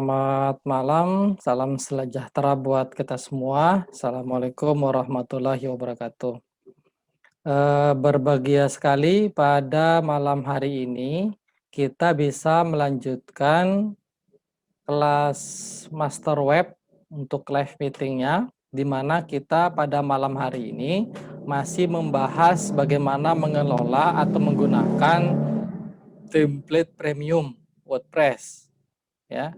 Selamat malam, salam sejahtera buat kita semua. Assalamualaikum warahmatullahi wabarakatuh. Berbahagia sekali pada malam hari ini kita bisa melanjutkan kelas Master Web untuk live meeting-nya, di mana kita pada malam hari ini masih membahas bagaimana mengelola atau menggunakan template premium WordPress, ya.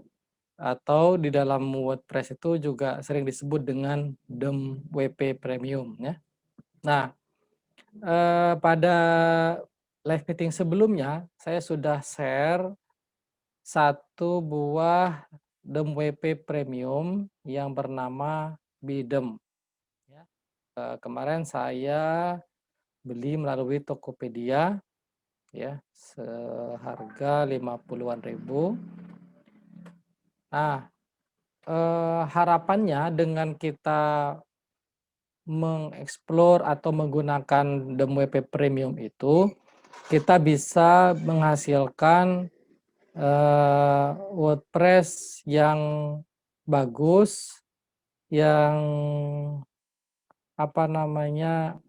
Atau di dalam WordPress itu juga sering disebut dengan DEM WP Premium, ya. Nah, pada live meeting sebelumnya saya sudah share satu buah DEM WP Premium yang bernama Bidem, ya. Kemarin saya beli melalui Tokopedia, ya, seharga 50-an ribu. Nah, harapannya dengan kita mengeksplor atau menggunakan DMWP Premium itu, kita bisa menghasilkan, WordPress yang bagus, yang apa namanya,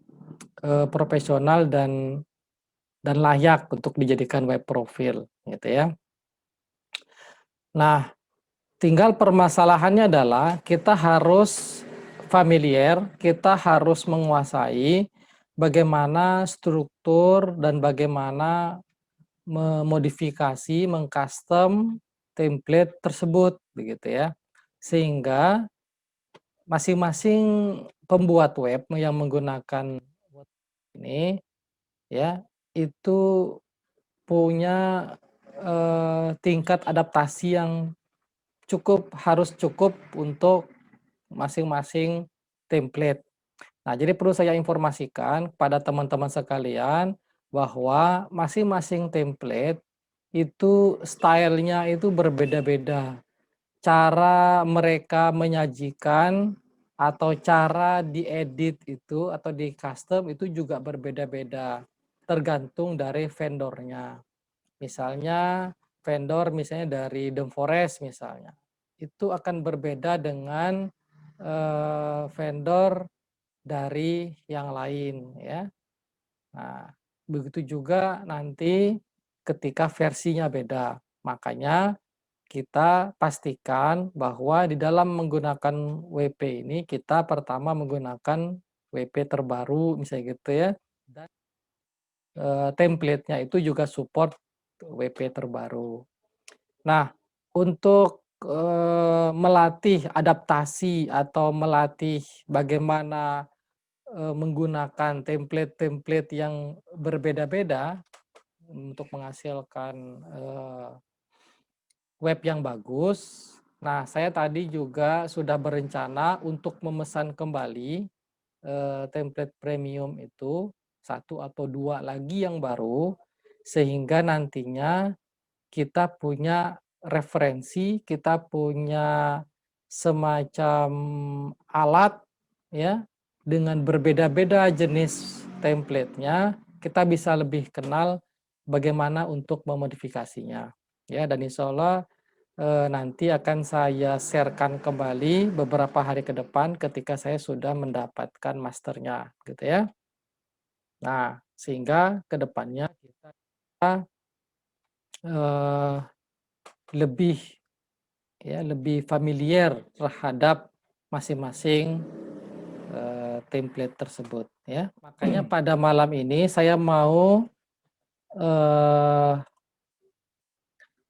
profesional dan layak untuk dijadikan web profil, gitu ya. Nah, tinggal permasalahannya adalah kita harus familiar, kita harus menguasai bagaimana struktur dan bagaimana memodifikasi, mengcustom template tersebut, begitu ya. Sehingga masing-masing pembuat web yang menggunakan ini, ya, itu punya tingkat adaptasi yang harus cukup untuk masing-masing template. Nah, jadi perlu saya informasikan kepada teman-teman sekalian bahwa masing-masing template itu stylenya itu berbeda-beda. Cara mereka menyajikan atau cara diedit itu atau di custom itu juga berbeda-beda, tergantung dari vendornya. Misalnya misalnya dari The Forest misalnya, itu akan berbeda dengan vendor dari yang lain, ya. Nah, begitu juga nanti ketika versinya beda. Makanya kita pastikan bahwa di dalam menggunakan WP ini kita pertama menggunakan WP terbaru misalnya gitu ya, dan template-nya itu juga support WP terbaru. Nah, untuk melatih adaptasi atau melatih bagaimana menggunakan template-template yang berbeda-beda untuk menghasilkan web yang bagus. Nah, saya tadi juga sudah berencana untuk memesan kembali template premium itu, satu atau dua lagi yang baru, sehingga nantinya kita punya referensi, kita punya semacam alat, ya, dengan berbeda-beda jenis template-nya, kita bisa lebih kenal bagaimana untuk memodifikasinya. Ya, dan insya Allah nanti akan saya share-kan kembali beberapa hari ke depan ketika saya sudah mendapatkan masternya, gitu ya. Nah, sehingga ke depannya kita eh, lebih lebih familiar terhadap masing-masing template tersebut, ya. Makanya pada malam ini saya mau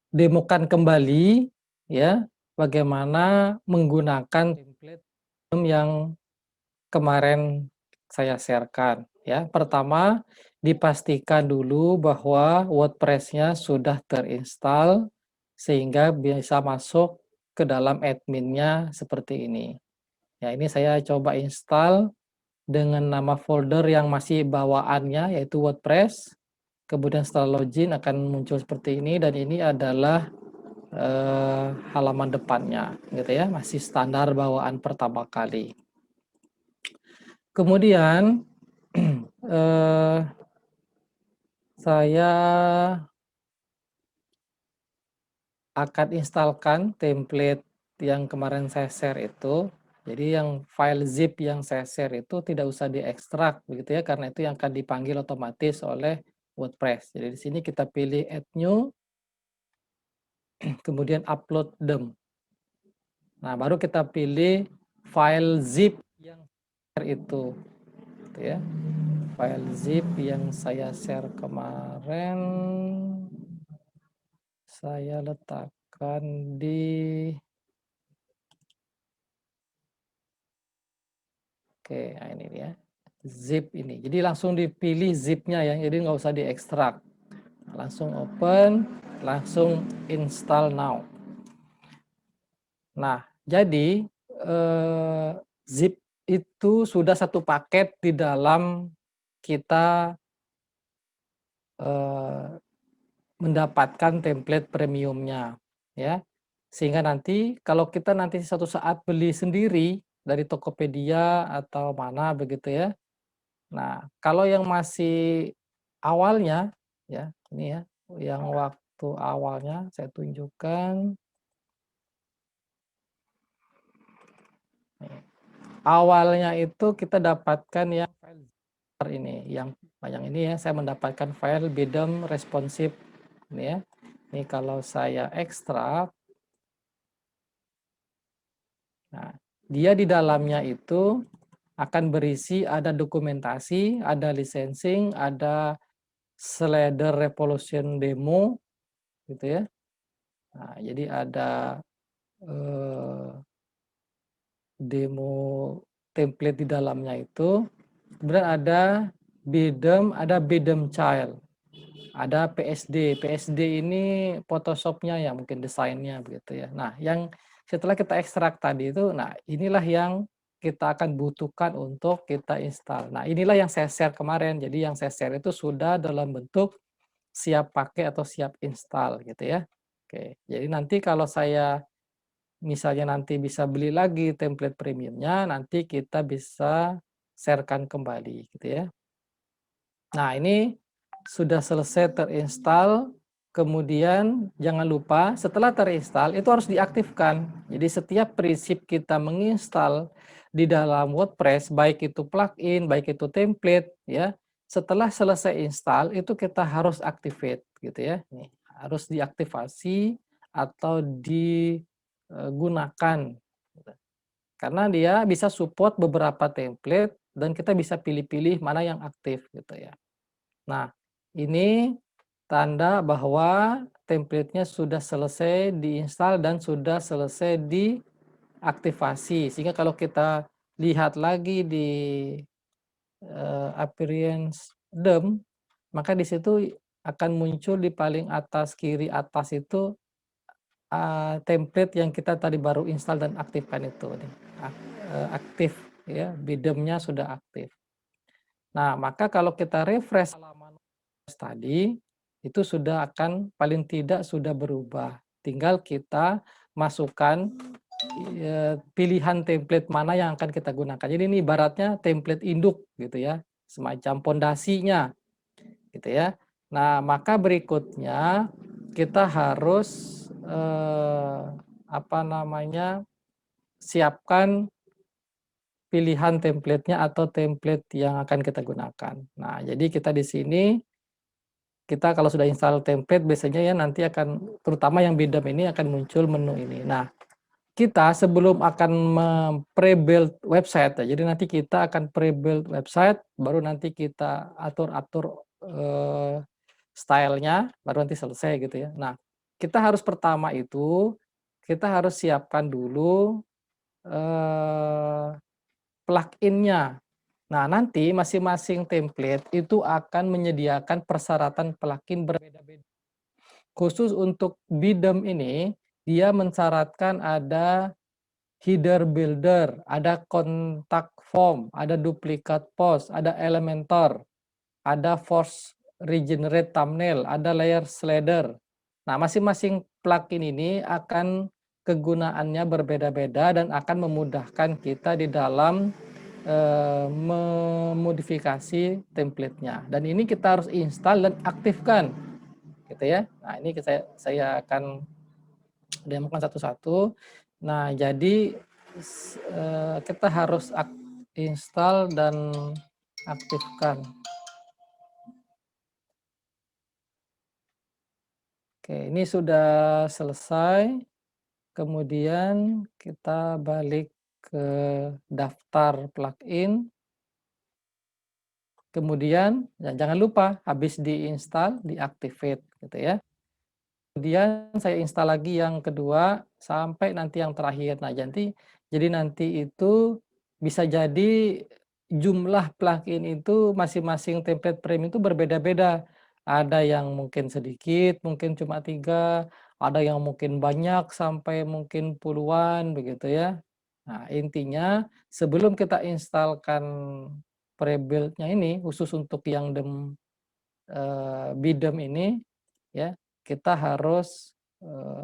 demokan kembali, ya, bagaimana menggunakan template yang kemarin saya share-kan, ya. Pertama, dipastikan dulu bahwa WordPress-nya sudah terinstall sehingga bisa masuk ke dalam admin-nya seperti ini. Ya, ini saya coba install dengan nama folder yang masih bawaannya yaitu WordPress. Kemudian setelah login akan muncul seperti ini dan ini adalah halaman depannya, gitu ya, masih standar bawaan pertama kali. Kemudian saya akan instalkan template yang kemarin saya share itu. Jadi yang file zip yang saya share itu tidak usah diekstrak begitu ya, karena itu yang akan dipanggil otomatis oleh WordPress. Jadi di sini kita pilih add new, kemudian upload them. Nah, baru kita pilih file zip yang share itu, gitu ya. File zip yang saya share kemarin saya letakkan di Oke, nah ini dia. Zip ini. Jadi langsung dipilih zipnya ya, jadi nggak usah diekstrak. Langsung open, langsung install now. Nah, jadi zip itu sudah satu paket di dalam kita eh, mendapatkan template premiumnya, ya. Sehingga nanti kalau kita nanti suatu saat beli sendiri dari Tokopedia atau mana begitu ya. Nah, kalau yang masih awalnya ya, ini ya, yang waktu awalnya saya tunjukkan. Awalnya itu kita dapatkan yang file ini, yang ini ya, saya mendapatkan file bidem responsive ini ya. Ini kalau saya ekstrak, nah, dia di dalamnya itu akan berisi ada dokumentasi, ada licensing, ada slider revolution demo gitu ya. Nah, jadi ada eh, demo template di dalamnya itu. Kemudian ada bidem child, ada PSD. PSD ini Photoshopnya ya, mungkin desainnya begitu ya. Nah, yang setelah kita ekstrak tadi itu, nah inilah yang kita akan butuhkan untuk kita install. Nah, inilah yang saya share kemarin. Jadi yang saya share itu sudah dalam bentuk siap pakai atau siap install gitu ya. Oke, jadi nanti kalau saya misalnya nanti bisa beli lagi template premiumnya, nanti kita bisa sharekan kembali gitu ya. Nah, ini sudah selesai terinstall, kemudian jangan lupa setelah terinstall itu harus diaktifkan. Jadi setiap prinsip kita menginstal di dalam WordPress, baik itu plugin, baik itu template, ya, setelah selesai install itu kita harus activate gitu ya. Nih, harus diaktifasi atau digunakan. Gitu. Karena dia bisa support beberapa template dan kita bisa pilih-pilih mana yang aktif gitu ya. Nah, ini tanda bahwa template-nya sudah selesai diinstal dan sudah selesai diaktifasi. Sehingga kalau kita lihat lagi di appearance DEM, maka di situ akan muncul di paling atas kiri atas itu template yang kita tadi baru install dan aktifkan itu nih. Aktif ya, bidemnya sudah aktif. Nah, maka kalau kita refresh halaman tadi, itu sudah akan paling tidak sudah berubah. Tinggal kita masukkan pilihan template mana yang akan kita gunakan. Jadi ini ibaratnya template induk gitu ya, semacam pondasinya gitu ya. Nah, maka berikutnya kita harus apa namanya, siapkan pilihan template-nya atau template yang akan kita gunakan. Nah, jadi kita di sini kita kalau sudah install template biasanya ya nanti akan terutama yang bidem ini akan muncul menu ini. Nah, kita sebelum akan pre-build website ya, jadi nanti kita akan pre-build website, baru nanti kita atur-atur stylenya, baru nanti selesai gitu ya. Nah, kita harus pertama itu kita harus siapkan dulu plugin-nya. Nah, nanti masing-masing template itu akan menyediakan persyaratan plugin berbeda-beda. Khusus untuk Bidem ini, dia mensyaratkan ada header builder, ada contact form, ada duplicate post, ada Elementor, ada force regenerate thumbnail, ada layer slider. Nah, masing-masing plugin ini akan kegunaannya berbeda-beda dan akan memudahkan kita di dalam memodifikasi template-nya. Dan ini kita harus install dan aktifkan, gitu ya. Nah, ini saya akan demokan satu-satu. Nah, jadi kita harus install dan aktifkan. Oke, ini sudah selesai. Kemudian kita balik ke daftar plugin. Kemudian jangan lupa habis diinstal, diactivate gitu ya. Kemudian saya install lagi yang kedua sampai nanti yang terakhir. Nah, jadi nanti itu bisa jadi jumlah plugin itu masing-masing template premium itu berbeda-beda. Ada yang mungkin sedikit, mungkin cuma 3, ada yang mungkin banyak sampai mungkin puluhan begitu ya. Nah, intinya sebelum kita instalkan pre-build-nya ini khusus untuk yang Bidem ini ya, kita harus,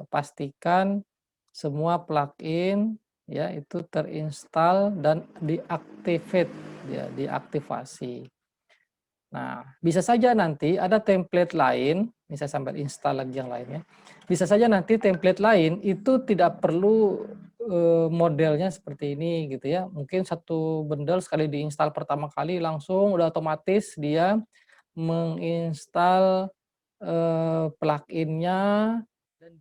pastikan semua plugin ya itu terinstall dan diactivate ya, diaktifasi. Nah, bisa saja nanti ada template lain, misal sambil install lagi yang lainnya, bisa saja nanti template lain itu tidak perlu, modelnya seperti ini gitu ya. Mungkin satu bundle sekali diinstal pertama kali langsung udah otomatis dia menginstal, plugin-nya dan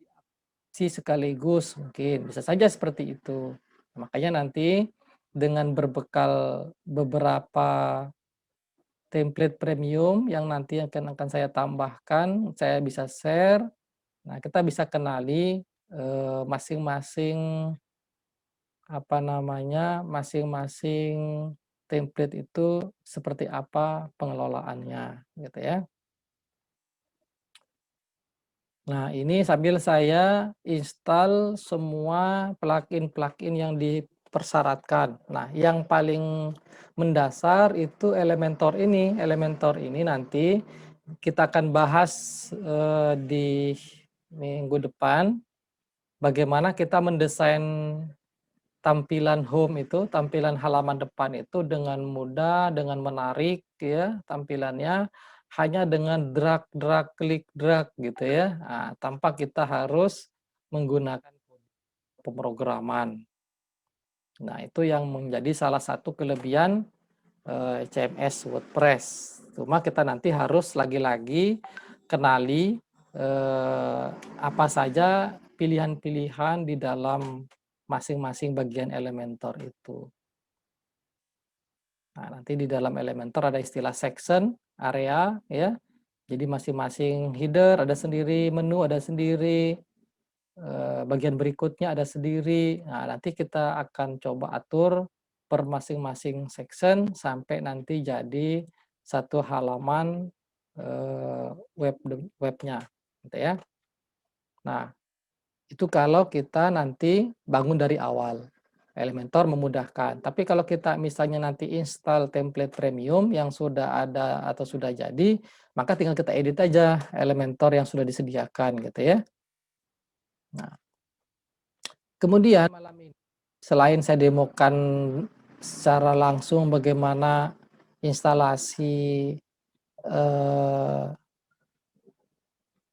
sekaligus mungkin, bisa saja seperti itu. Makanya nanti dengan berbekal beberapa template premium yang nanti akan saya tambahkan, saya bisa share. Nah, kita bisa kenali, masing-masing, apa namanya, masing-masing template itu seperti apa pengelolaannya, gitu ya. Nah, ini sambil saya install semua plugin-plugin yang dipersyaratkan. Nah, yang paling mendasar itu Elementor ini. Elementor ini nanti kita akan bahas, di minggu depan, bagaimana kita mendesain tampilan home itu, tampilan halaman depan itu dengan mudah, dengan menarik ya tampilannya, hanya dengan drag drag, klik drag gitu ya, tanpa kita harus menggunakan pemrograman. Nah, itu yang menjadi salah satu kelebihan, CMS WordPress. Cuma kita nanti harus lagi-lagi kenali, apa saja pilihan-pilihan di dalam masing-masing bagian Elementor itu. Nah, nanti di dalam Elementor ada istilah section, area, ya. Jadi masing-masing header ada sendiri, menu ada sendiri, bagian berikutnya ada sendiri. Nah, nanti kita akan coba atur per masing-masing section sampai nanti jadi satu halaman, webnya, gitu ya. Nah, itu kalau kita nanti bangun dari awal. Elementor memudahkan. Tapi kalau kita misalnya nanti install template premium yang sudah ada atau sudah jadi, maka tinggal kita edit aja Elementor yang sudah disediakan gitu ya. Nah, kemudian malam ini selain saya demokan secara langsung bagaimana instalasi, eh,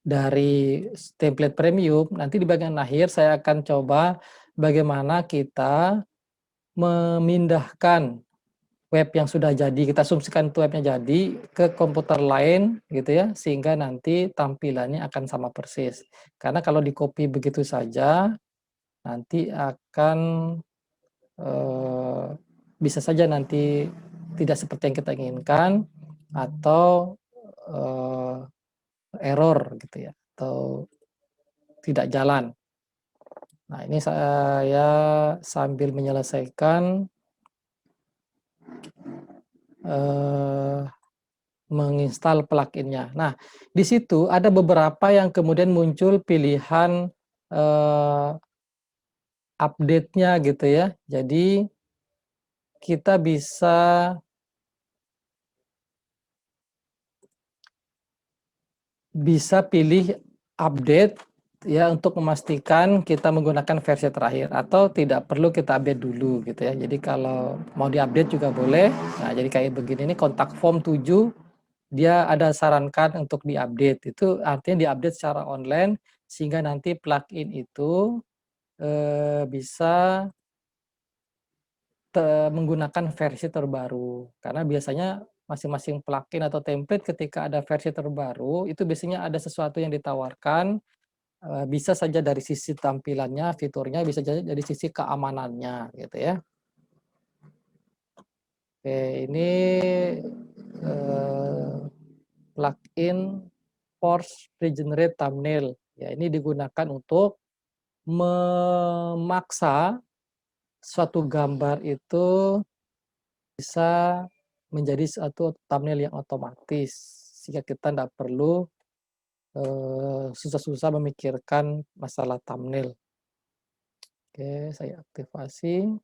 dari template premium, nanti di bagian akhir saya akan coba bagaimana kita memindahkan web yang sudah jadi, kita asumsikan itu webnya jadi ke komputer lain gitu ya, sehingga nanti tampilannya akan sama persis. Karena kalau di-copy begitu saja, nanti akan, eee, bisa saja nanti tidak seperti yang kita inginkan atau, eee, error gitu ya, atau tidak jalan. Nah, ini saya sambil menyelesaikan, eee menginstal plugin-nya. Nah, di situ ada beberapa yang kemudian muncul pilihan, eee, update-nya gitu ya. Jadi kita bisa pilih update ya untuk memastikan kita menggunakan versi terakhir atau tidak perlu kita update dulu gitu ya. Jadi kalau mau diupdate juga boleh. Nah, jadi kayak begini nih kontak form 7 dia ada sarankan untuk diupdate, itu artinya diupdate secara online, sehingga nanti plugin itu, bisa menggunakan versi terbaru. Karena biasanya masing-masing plugin atau template ketika ada versi terbaru, itu biasanya ada sesuatu yang ditawarkan, bisa saja dari sisi tampilannya, fiturnya, bisa jadi dari sisi keamanannya, gitu ya. Oke, ini, eee, plugin Force Regenerate Thumbnail. Ya, ini digunakan untuk memaksa suatu gambar itu bisa menjadi suatu thumbnail yang otomatis, sehingga kita nggak perlu, susah-susah memikirkan masalah thumbnail. Oke, saya aktifasi.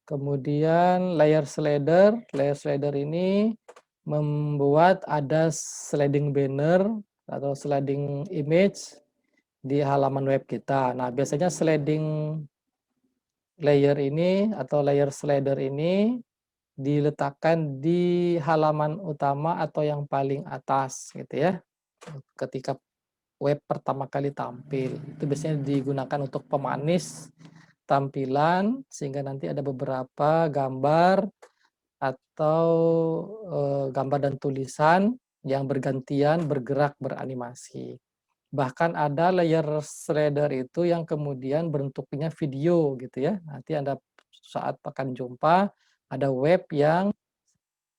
Kemudian layer slider ini membuat ada sliding banner atau sliding image di halaman web kita. Nah, biasanya sliding layer ini atau layer slider ini diletakkan di halaman utama atau yang paling atas gitu ya, ketika web pertama kali tampil. Itu biasanya digunakan untuk pemanis tampilan sehingga nanti ada beberapa gambar atau, gambar dan tulisan yang bergantian bergerak beranimasi. Bahkan ada layer slider itu yang kemudian bentuknya video gitu ya. Nanti Anda saat akan jumpa ada web yang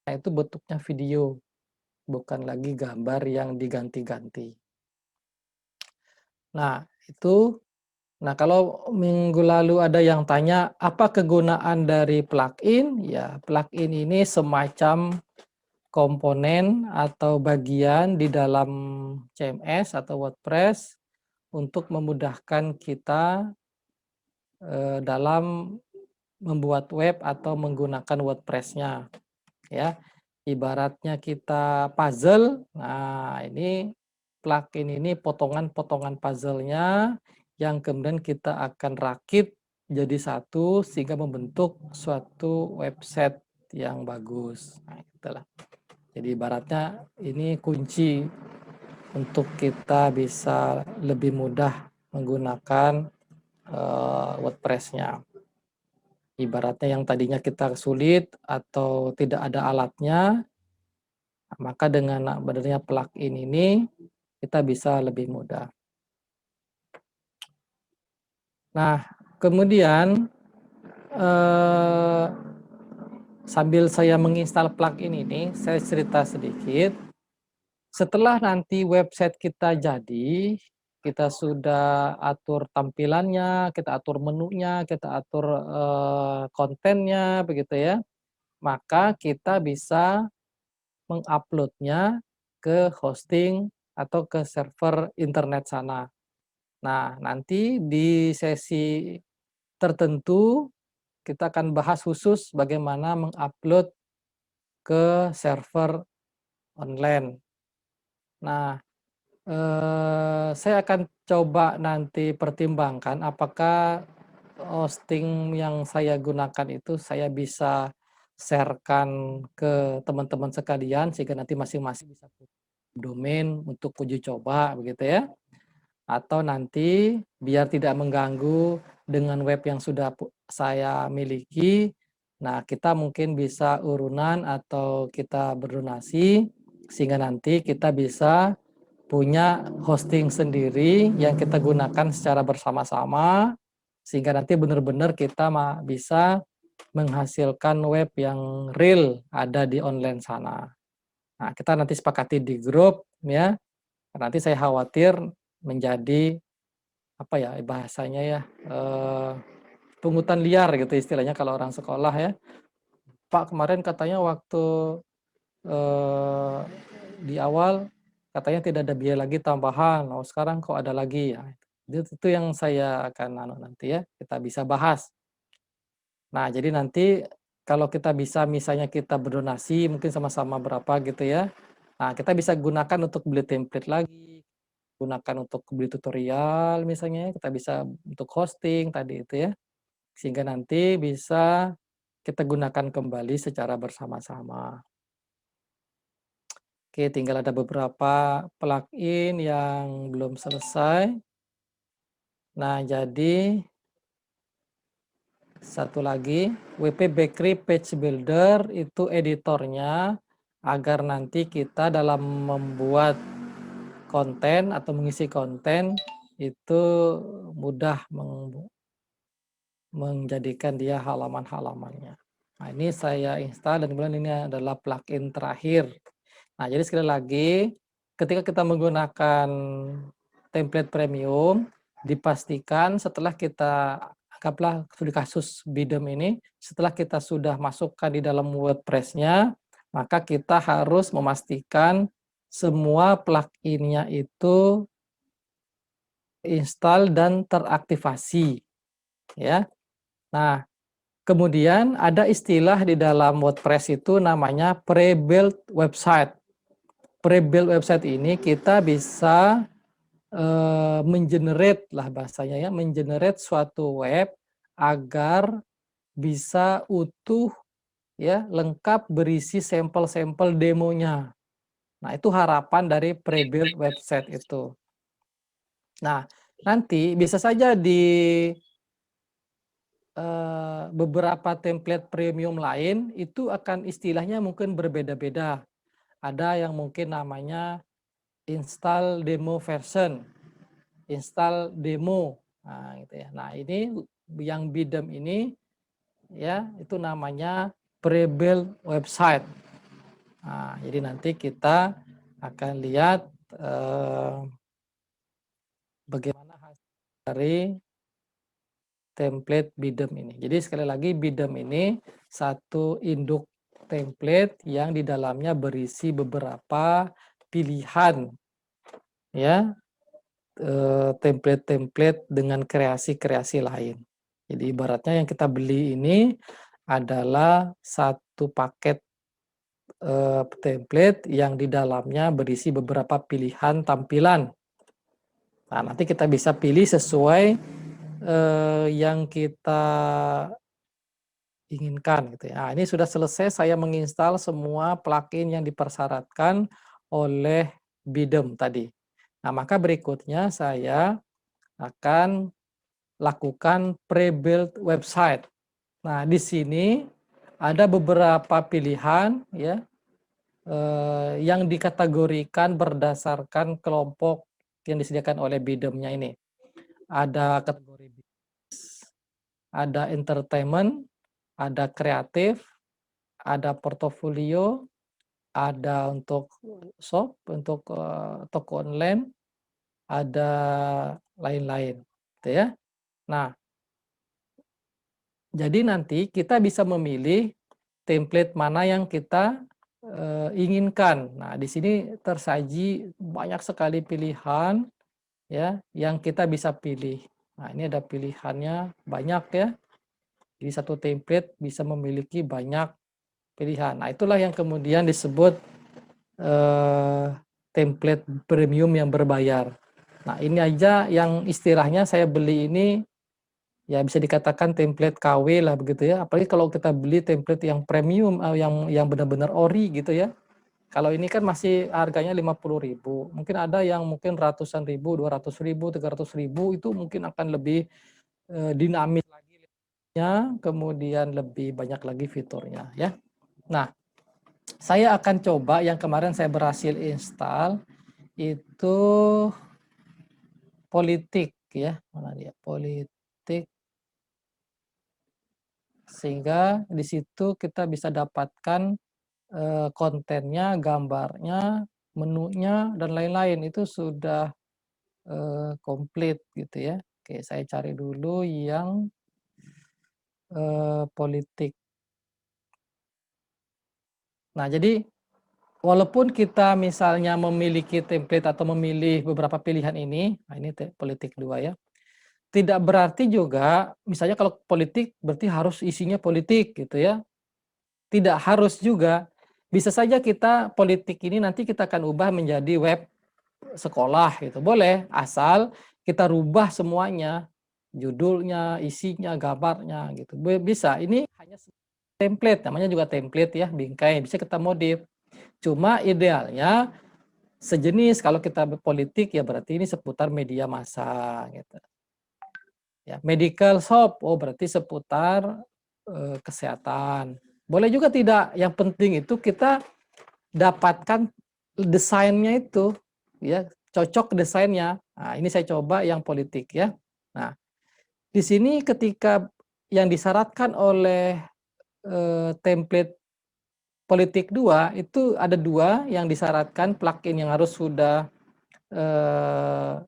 itu bentuknya video, bukan lagi gambar yang diganti-ganti. Nah, itu kalau minggu lalu ada yang tanya, apa kegunaan dari plugin? Ya, plugin ini semacam komponen atau bagian di dalam CMS atau WordPress untuk memudahkan kita, dalam membuat web atau menggunakan WordPress-nya, ya. Ibaratnya kita puzzle, nah ini plugin ini potongan-potongan puzzle-nya yang kemudian kita akan rakit jadi satu sehingga membentuk suatu website yang bagus. Nah, itulah. Jadi ibaratnya ini kunci untuk kita bisa lebih mudah menggunakan, WordPress-nya. Ibaratnya yang tadinya kita sulit atau tidak ada alatnya, maka dengan adanya plugin ini, kita bisa lebih mudah. Nah, kemudian, eee, sambil saya menginstal plugin ini, saya cerita sedikit. Setelah nanti website kita jadi, kita sudah atur tampilannya, kita atur menunya, kita atur, kontennya, begitu ya, maka kita bisa menguploadnya ke hosting atau ke server internet sana. Nah, nanti di sesi tertentu kita akan bahas khusus bagaimana mengupload ke server online. Nah, saya akan coba nanti pertimbangkan apakah hosting yang saya gunakan itu saya bisa share-kan ke teman-teman sekalian sehingga nanti masing-masing bisa domain untuk uji coba begitu ya. Atau nanti biar tidak mengganggu dengan web yang sudah saya miliki, nah kita mungkin bisa urunan atau kita berdonasi, sehingga nanti kita bisa punya hosting sendiri yang kita gunakan secara bersama-sama, sehingga nanti benar-benar kita bisa menghasilkan web yang real ada di online sana. Nah, kita nanti sepakati di grup ya, nanti saya khawatir menjadi, apa ya, bahasanya ya, pungutan liar gitu istilahnya kalau orang sekolah ya. "Pak, kemarin katanya waktu, eee, di awal katanya tidak ada biaya lagi tambahan, oh sekarang kok ada lagi?" Ya, itu yang saya akan nanti ya, kita bisa bahas. Nah, jadi nanti kalau kita bisa misalnya kita berdonasi mungkin sama-sama berapa gitu ya, nah kita bisa gunakan untuk beli template lagi, gunakan untuk beli tutorial misalnya, kita bisa untuk hosting tadi itu ya, sehingga nanti bisa kita gunakan kembali secara bersama-sama. Oke, tinggal ada beberapa plugin yang belum selesai. Nah, jadi satu lagi, WP Bakery Page Builder itu editornya agar nanti kita dalam membuat konten atau mengisi konten itu mudah menjadikan dia halaman-halamannya. Nah, ini saya install dan kemudian ini adalah plugin terakhir. Nah, jadi sekali lagi, ketika kita menggunakan template premium, dipastikan setelah kita anggaplah di kasus Bidem ini, setelah kita sudah masukkan di dalam WordPress-nya, maka kita harus memastikan semua plugin-nya itu install dan teraktivasi, ya. Nah, kemudian ada istilah di dalam WordPress itu namanya pre-built website. Pre-built website ini kita bisa mengenerate lah bahasanya ya, mengenerate suatu web agar bisa utuh ya, lengkap berisi sampel-sampel demonya. Nah, itu harapan dari pre-built website itu. Nah, nanti bisa saja di beberapa template premium lain itu akan istilahnya mungkin berbeda-beda. Ada yang mungkin namanya install demo version, install demo. Nah, gitu ya. Nah, ini yang Bidem ini ya itu namanya pre-built website. Nah, jadi nanti kita akan lihat bagaimana hasil dari template Bidem ini. Jadi sekali lagi Bidem ini satu induk template yang di dalamnya berisi beberapa pilihan ya, template-template dengan kreasi-kreasi lain. Jadi ibaratnya yang kita beli ini adalah satu paket template yang di dalamnya berisi beberapa pilihan tampilan. Nah, nanti kita bisa pilih sesuai yang kita inginkan gitu ya. Nah, ini sudah selesai saya menginstal semua plugin yang dipersyaratkan oleh Bidem tadi. Nah, maka berikutnya saya akan lakukan pre-built website. Nah, di sini ada beberapa pilihan ya yang dikategorikan berdasarkan kelompok yang disediakan oleh Bidemnya ini. Ada kategori bisnis, ada entertainment, ada kreatif, ada portofolio, ada untuk shop, untuk toko online, ada lain-lain, gitu ya. Nah, jadi nanti kita bisa memilih template mana yang kita inginkan. Nah, di sini tersaji banyak sekali pilihan ya yang kita bisa pilih. Nah, ini ada pilihannya banyak ya. Jadi satu template bisa memiliki banyak pilihan. Nah, itulah yang kemudian disebut template premium yang berbayar. Nah, ini aja yang istilahnya saya beli ini ya bisa dikatakan template KW lah begitu ya. Apalagi kalau kita beli template yang premium yang benar-benar ori gitu ya. Kalau ini kan masih harganya 50.000. Mungkin ada yang mungkin ratusan ribu, 200.000, 300.000 itu mungkin akan lebih dinamis lagi, kemudian lebih banyak lagi fiturnya ya. Nah, saya akan coba yang kemarin saya berhasil install itu politik ya. Mana dia? Politik, sehingga di situ kita bisa dapatkan kontennya, gambarnya, menunya dan lain-lain itu sudah komplit gitu ya. Oke, saya cari dulu yang politik. Nah, jadi walaupun kita misalnya memiliki template atau memilih beberapa pilihan ini, nah ini politik 2 ya, tidak berarti juga misalnya kalau politik berarti harus isinya politik gitu ya. Tidak harus juga. Bisa saja kita politik ini nanti kita akan ubah menjadi web sekolah gitu, boleh, asal kita rubah semuanya, judulnya, isinya, gambarnya gitu, bisa. Ini hanya template, namanya juga template ya, bingkai, bisa kita modif. Cuma idealnya sejenis, kalau kita berpolitik ya berarti ini seputar media massa gitu. Ya, medical shop, oh berarti seputar kesehatan. Boleh juga tidak, yang penting itu kita dapatkan desainnya itu, ya cocok desainnya. Nah, ini saya coba yang politik ya. Nah, di sini ketika yang disyaratkan oleh template politik 2 itu ada 2 yang disyaratkan plugin yang harus sudah eh,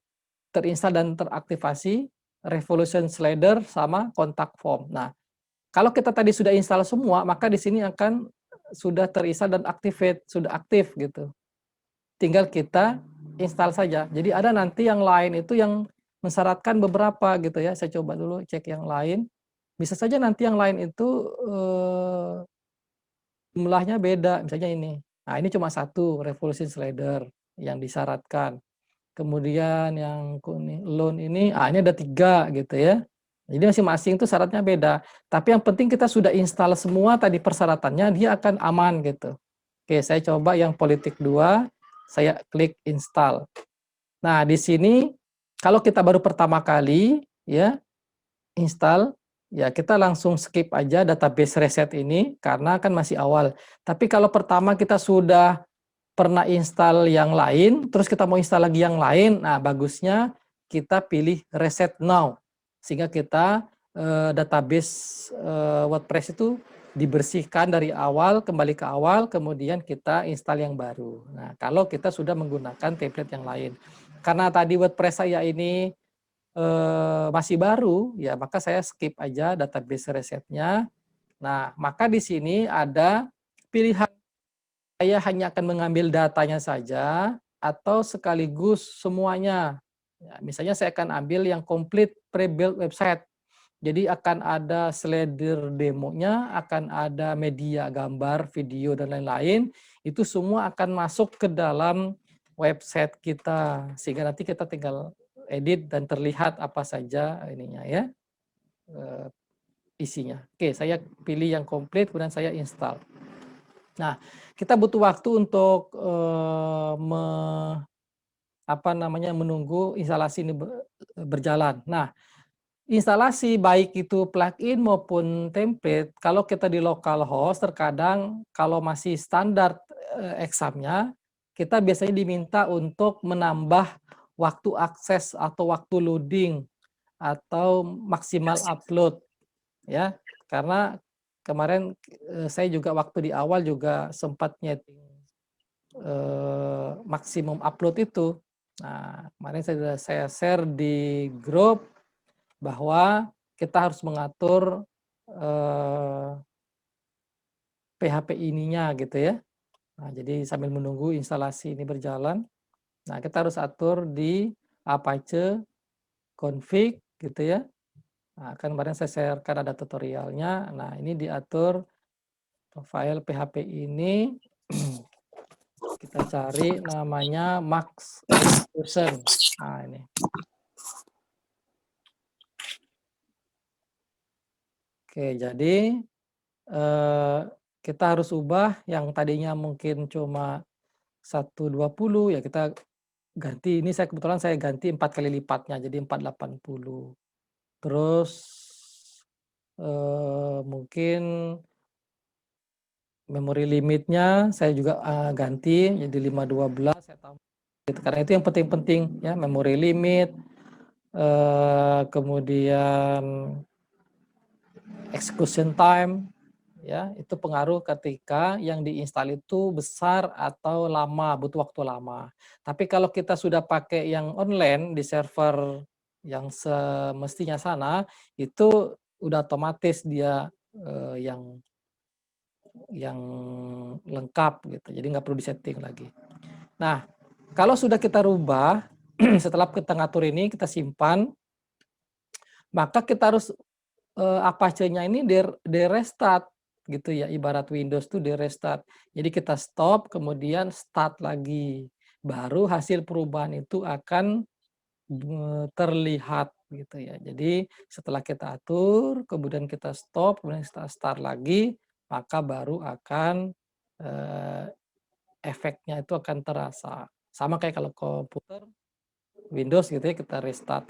terinstall dan teraktivasi, Revolution Slider sama Contact Form. Nah, kalau kita tadi sudah install semua, maka di sini akan sudah terinstall dan activate, sudah aktif gitu. Tinggal kita install saja. Jadi ada nanti yang lain itu yang mensyaratkan beberapa gitu ya. Saya coba dulu cek yang lain. Bisa saja nanti yang lain itu jumlahnya beda, misalnya ini. Nah, ini cuma satu Revolution Slider yang disyaratkan. Kemudian yang kuning loan ini, ini ada 3 gitu ya. Jadi masing-masing itu syaratnya beda. Tapi yang penting kita sudah install semua tadi persyaratannya, dia akan aman gitu. Oke, saya coba yang politik 2, saya klik install. Nah, di sini kalau kita baru pertama kali ya install, ya kita langsung skip aja database reset ini karena kan masih awal. Tapi kalau pertama kita sudah pernah install yang lain, terus kita mau install lagi yang lain, nah bagusnya kita pilih reset now. Sehingga kita database WordPress itu dibersihkan dari awal, kembali ke awal, kemudian kita install yang baru. Nah, kalau kita sudah menggunakan template yang lain. Karena tadi WordPress saya ini masih baru, ya maka saya skip aja database resetnya. Nah, maka di sini ada pilihan saya hanya akan mengambil datanya saja atau sekaligus semuanya. Ya, misalnya saya akan ambil yang komplit pre-built website. Jadi akan ada slider demonya, akan ada media gambar, video, dan lain-lain. Itu semua akan masuk ke dalam website kita. Sehingga nanti kita tinggal edit dan terlihat apa saja ininya ya, isinya. Oke, saya pilih yang komplit, kemudian saya install. Nah, kita butuh waktu untuk menunggu instalasi ini berjalan. Nah, instalasi baik itu plugin maupun template, kalau kita di localhost terkadang kalau masih standar examnya, kita biasanya diminta untuk menambah waktu akses atau waktu loading atau maksimal upload ya. Karena kemarin saya juga waktu di awal juga sempat nyeting maksimum upload itu. Nah, kemarin saya share di grup bahwa kita harus mengatur PHP ininya gitu ya. Nah, jadi sambil menunggu instalasi ini berjalan, nah kita harus atur di Apache config gitu ya. Nah, kan kemarin saya share-kan ada tutorialnya. Nah, ini diatur file PHP ini kita cari namanya max execution. Nah, ini. Oke, jadi kita harus ubah yang tadinya mungkin cuma 120 ya kita ganti, ini saya kebetulan saya ganti 4 kali lipatnya jadi 480. Terus mungkin memori limitnya saya juga ganti jadi 512 saya tambah gitu. Karena itu yang penting-penting ya, memori limit, kemudian execution time ya, itu pengaruh ketika yang diinstal itu besar atau lama, butuh waktu lama. Tapi kalau kita sudah pakai yang online di server yang semestinya sana, itu udah otomatis dia yang lengkap gitu. Jadi nggak perlu disetting lagi. Nah, kalau sudah kita rubah, setelah kita ngatur ini, kita simpan, maka kita harus Apache-nya ini di-restart gitu ya, ibarat Windows tuh di-restart. Jadi kita stop, kemudian start lagi. Baru hasil perubahan itu akan terlihat gitu ya. Jadi setelah kita atur, kemudian kita stop, kemudian kita start lagi, maka baru akan efeknya itu akan terasa. Sama kayak kalau komputer Windows gitu ya, kita restart.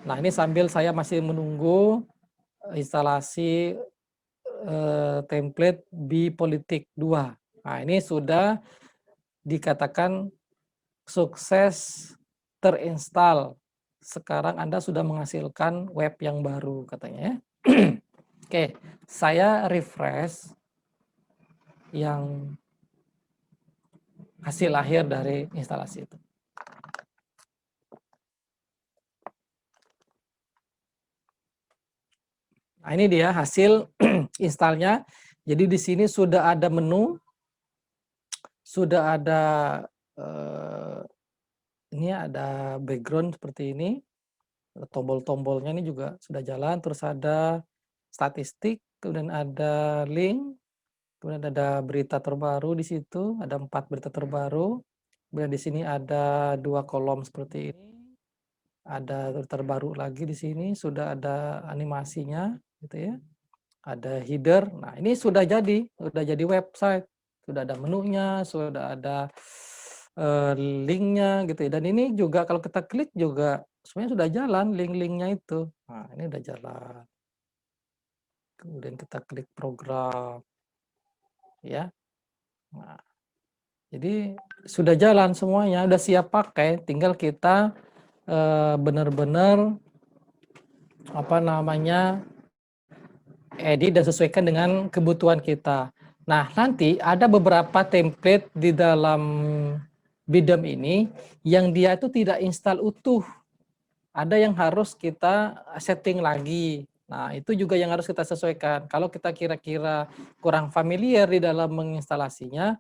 Nah, ini sambil saya masih menunggu instalasi template Bipolitik 2. Nah, ini sudah dikatakan sukses terinstall. Sekarang Anda sudah menghasilkan web yang baru katanya ya. Oke, saya refresh yang hasil akhir dari instalasi itu. Nah, ini dia hasil installnya. Jadi di sini sudah ada menu, sudah ada ini ada background seperti ini, tombol-tombolnya ini juga sudah jalan, terus ada statistik, kemudian ada link, kemudian ada berita terbaru di situ, ada 4 berita terbaru. Kemudian di sini ada 2 kolom seperti ini. Ada terbaru lagi di sini, sudah ada animasinya gitu ya. Ada header. Nah, ini sudah jadi website. Sudah ada menunya, sudah ada linknya gitu ya. Dan ini juga kalau kita klik juga sebenarnya sudah jalan link-linknya itu. Nah, ini udah jalan. Kemudian kita klik program ya. Nah, jadi sudah jalan semuanya, udah siap pakai, tinggal kita benar-benar apa namanya edit dan sesuaikan dengan kebutuhan kita. Nah, nanti ada beberapa template di dalam Bidem ini yang dia itu tidak install utuh. Ada yang harus kita setting lagi. Nah, itu juga yang harus kita sesuaikan. Kalau kita kira-kira kurang familiar di dalam menginstalasinya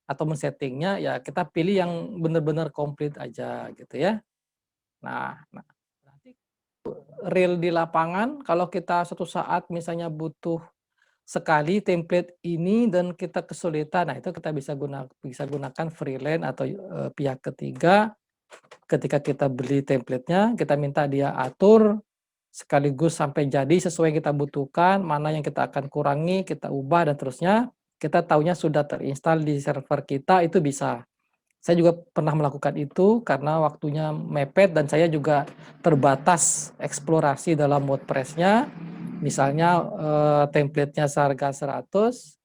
atau men-settingnya, ya kita pilih yang benar-benar komplit aja gitu ya. Nah, nanti real di lapangan kalau kita suatu saat misalnya butuh sekali template ini dan kita kesulitan, nah itu kita bisa gunakan freelance atau pihak ketiga. Ketika kita beli template-nya, kita minta dia atur sekaligus sampai jadi sesuai yang kita butuhkan, mana yang kita akan kurangi, kita ubah dan terusnya. Kita taunya sudah terinstall di server kita, itu bisa. Saya juga pernah melakukan itu karena waktunya mepet dan saya juga terbatas eksplorasi dalam WordPress-nya. Misalnya template-nya seharga 100,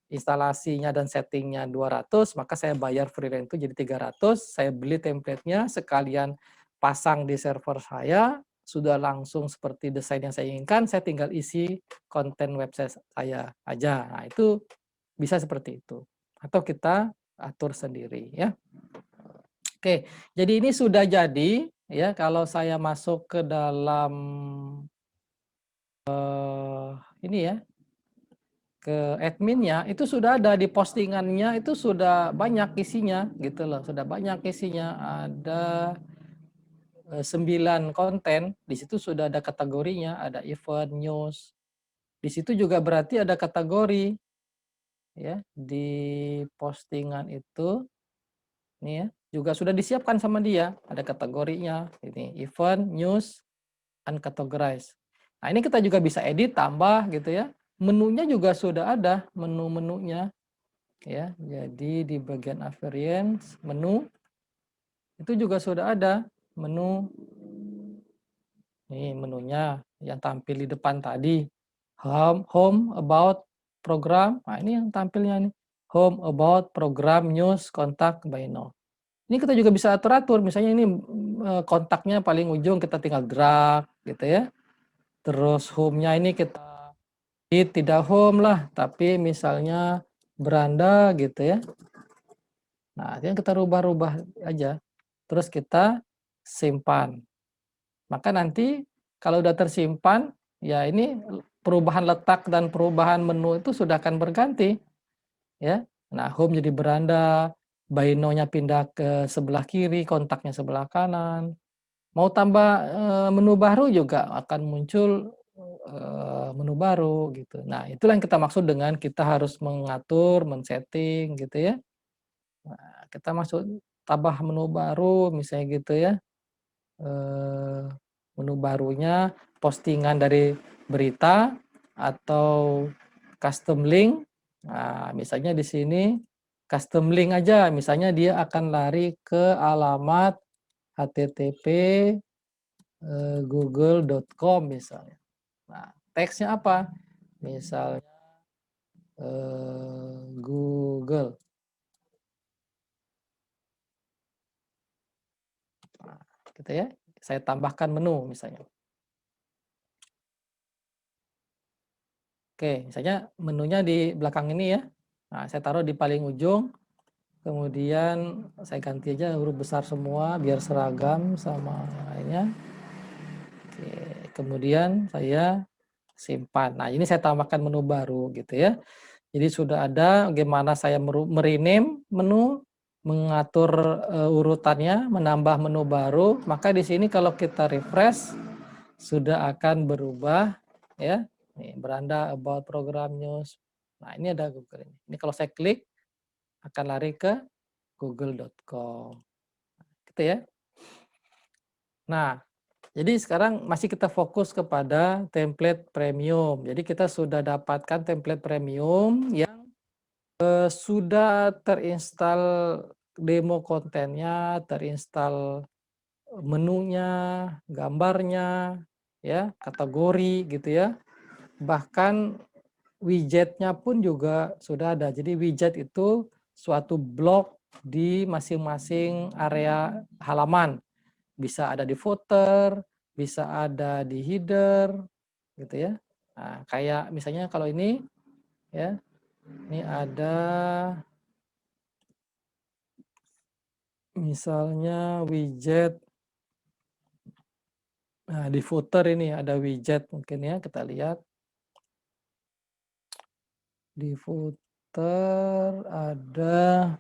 instalasinya dan settingnya 200, maka saya bayar freelance itu jadi 300, saya beli template-nya sekalian pasang di server saya, sudah langsung seperti desain yang saya inginkan, saya tinggal isi konten website saya aja. Nah, itu bisa seperti itu. Atau kita atur sendiri ya. Oke, jadi ini sudah jadi ya kalau saya masuk ke dalam ini ya, ke adminnya itu sudah ada di postingannya itu sudah banyak isinya gitu loh, sudah banyak isinya, ada 9 konten, di situ sudah ada kategorinya, ada event, news. Di situ juga berarti ada kategori ya di postingan itu nih ya, juga sudah disiapkan sama dia, ada kategorinya, ini event, news, uncategorized. Nah, ini kita juga bisa edit, tambah gitu ya. Menunya juga sudah ada, menu-menunya ya. Jadi di bagian appearance, menu itu juga sudah ada menu. Nih menunya yang tampil di depan tadi. Home, about, program. Nah, ini yang tampilnya nih. Home, about, program, news, kontak, by now. Ini kita juga bisa atur-atur. Misalnya ini kontaknya paling ujung kita tinggal drag gitu ya. Terus home-nya ini kita tidak home lah, tapi misalnya beranda gitu ya. Nah, yang kita rubah-rubah aja. Terus kita simpan. Maka nanti kalau udah tersimpan, ya ini perubahan letak dan perubahan menu itu sudah akan berganti. Ya. Nah, home jadi beranda, Baino-nya pindah ke sebelah kiri, kontaknya sebelah kanan. Mau tambah menu baru juga akan muncul menu baru gitu. Nah, itulah yang kita maksud dengan kita harus mengatur, men-setting gitu ya. Nah, kita masuk tambah menu baru misalnya gitu ya. Menu barunya postingan dari berita atau custom link. Nah, misalnya di sini custom link aja, misalnya dia akan lari ke alamat http google.com misalnya. Nah, teksnya apa? Misalnya Google. Nah, gitu ya. Saya tambahkan menu misalnya. Oke, misalnya menunya di belakang ini ya. Nah, saya taruh di paling ujung. Kemudian saya ganti aja huruf besar semua biar seragam sama yang lainnya. Oke, kemudian saya simpan. Nah, ini saya tambahkan menu baru gitu ya. Jadi sudah ada bagaimana saya merename menu, mengatur urutannya, menambah menu baru. Maka di sini kalau kita refresh sudah akan berubah ya. Nih, beranda about program news. Nah, ini ada Google ini. Ini kalau saya klik akan lari ke google.com. Gitu ya. Nah, jadi sekarang masih kita fokus kepada template premium. Jadi kita sudah dapatkan template premium yang sudah terinstall demo kontennya, terinstall menunya, gambarnya, ya, kategori gitu ya. Bahkan widgetnya pun juga sudah ada. Jadi widget itu suatu blok di masing-masing area halaman. Bisa ada di footer, bisa ada di header, gitu ya. Nah, kayak misalnya kalau ini, ya, ini ada misalnya widget. Nah, di footer ini ada widget mungkin ya, kita lihat. Di footer ada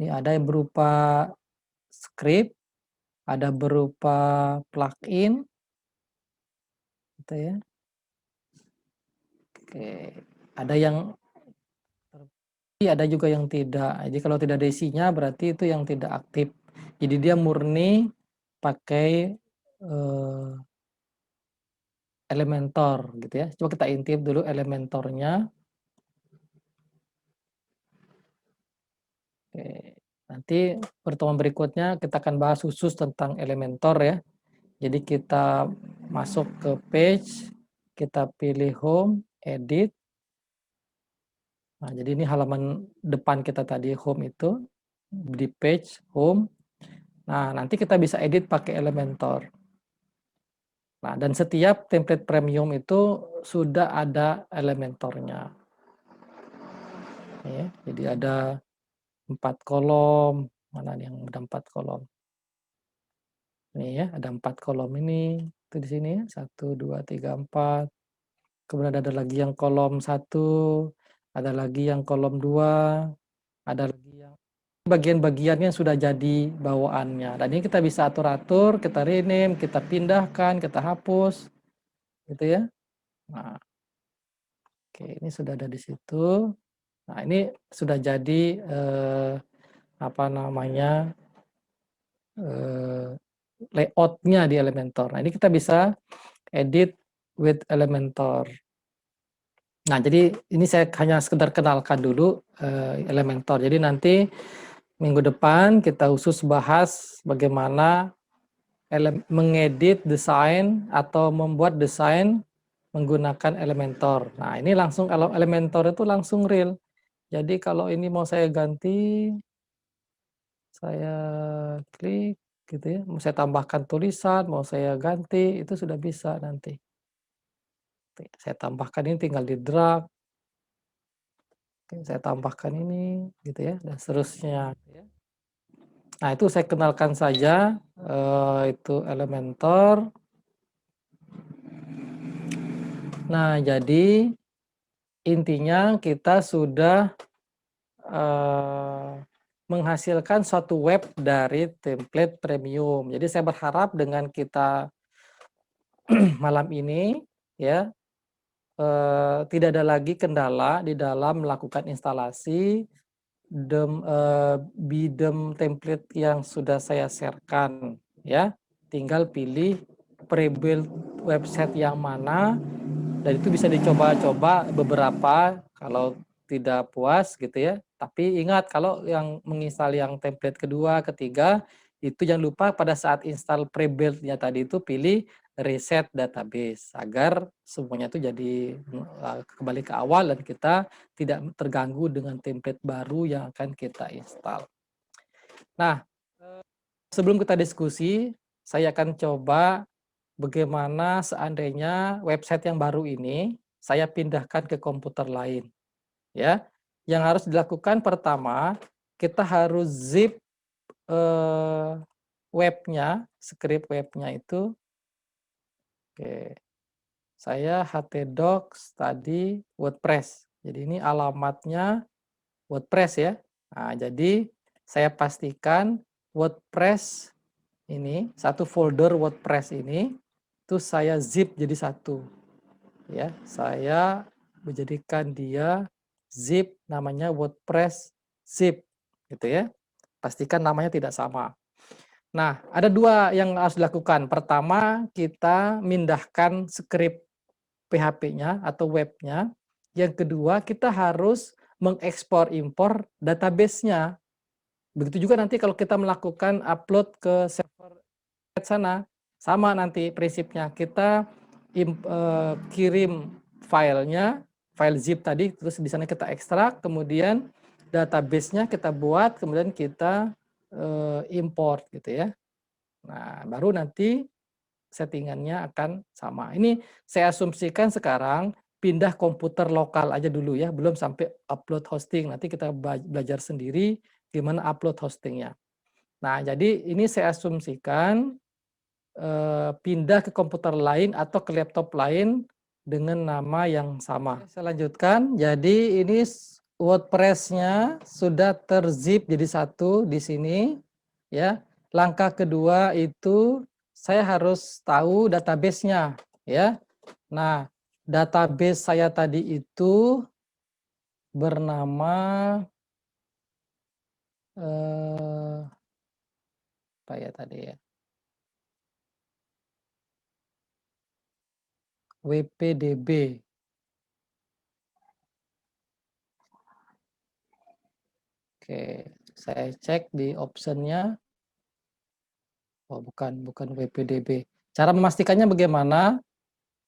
yang berupa script, ada berupa plugin, gitu ya. Oke, ada yang ada juga yang tidak. Jadi kalau tidak ada isinya berarti itu yang tidak aktif. Jadi dia murni pakai Elementor gitu ya. Coba kita intip dulu Elementornya. Oke. Nanti pertemuan berikutnya kita akan bahas khusus tentang Elementor ya. Jadi kita masuk ke page, kita pilih home, edit. Nah, jadi ini halaman depan kita tadi home itu di page home. Nah, nanti kita bisa edit pakai Elementor. Nah, dan setiap template premium itu sudah ada Elementornya. Ya, jadi ada 4 kolom, mana yang ada 4 kolom. Ini ya, ada 4 kolom ini, itu di sini ya, 1, 2, 3, 4. Kemudian ada lagi yang kolom 1, ada lagi yang kolom 2, ada lagi yang bagian-bagiannya sudah jadi bawaannya. Dan ini kita bisa atur-atur, kita rename, kita pindahkan, kita hapus, gitu ya. Nah, oke, ini sudah ada di situ. Nah, ini sudah jadi apa namanya layoutnya di Elementor. Nah, ini kita bisa edit with Elementor. Nah, jadi ini saya hanya sekedar kenalkan dulu Elementor. Jadi nanti minggu depan kita khusus bahas bagaimana mengedit desain atau membuat desain menggunakan Elementor. Nah, ini langsung kalau Elementor itu langsung real. Jadi kalau ini mau saya ganti, saya klik gitu ya, mau saya tambahkan tulisan, mau saya ganti, itu sudah bisa nanti. Saya tambahkan ini tinggal di drag, saya tambahkan ini gitu ya, dan seterusnya. Nah, itu saya kenalkan saja, itu Elementor. Nah, jadi intinya kita sudah menghasilkan suatu web dari template premium. Jadi saya berharap dengan kita malam ini ya tidak ada lagi kendala di dalam melakukan instalasi bidem template yang sudah saya sharekan ya. Tinggal pilih pre-build website yang mana dan itu bisa dicoba-coba beberapa. Kalau tidak puas gitu ya. Tapi ingat kalau yang menginstal yang template kedua, ketiga, itu jangan lupa pada saat install pre-build-nya tadi itu pilih reset database agar semuanya itu jadi kembali ke awal dan kita tidak terganggu dengan template baru yang akan kita install. Nah, sebelum kita diskusi, saya akan coba bagaimana seandainya website yang baru ini saya pindahkan ke komputer lain, ya. Yang harus dilakukan pertama, kita harus zip, webnya, script webnya itu, oke, saya htdocs tadi WordPress. Jadi ini alamatnya WordPress ya. Nah, jadi saya pastikan WordPress ini, satu folder WordPress ini, itu saya zip jadi satu. Ya, saya menjadikan dia zip namanya WordPress zip gitu ya. Pastikan namanya tidak sama. Nah, ada dua yang harus dilakukan. Pertama, kita mindahkan script PHP-nya atau webnya. Yang kedua, kita harus mengekspor impor database-nya. Begitu juga nanti kalau kita melakukan upload ke server sana, sama nanti prinsipnya. Kita kirim filenya, file zip tadi, terus di sana kita ekstrak, kemudian database-nya kita buat, kemudian kita import gitu ya. Nah, baru nanti settingannya akan sama. Ini saya asumsikan sekarang pindah komputer lokal aja dulu ya, belum sampai upload hosting. Nanti kita belajar sendiri gimana upload hostingnya. Nah, jadi ini saya asumsikan pindah ke komputer lain atau ke laptop lain dengan nama yang sama. Saya lanjutkan, jadi ini WordPress-nya sudah terzip jadi satu di sini, ya. Langkah kedua itu saya harus tahu database-nya, ya. Nah, database saya tadi itu bernama apa ya tadi ya? WPDB. Oke, saya cek di option-nya. Oh, bukan WPDB. Cara memastikannya bagaimana?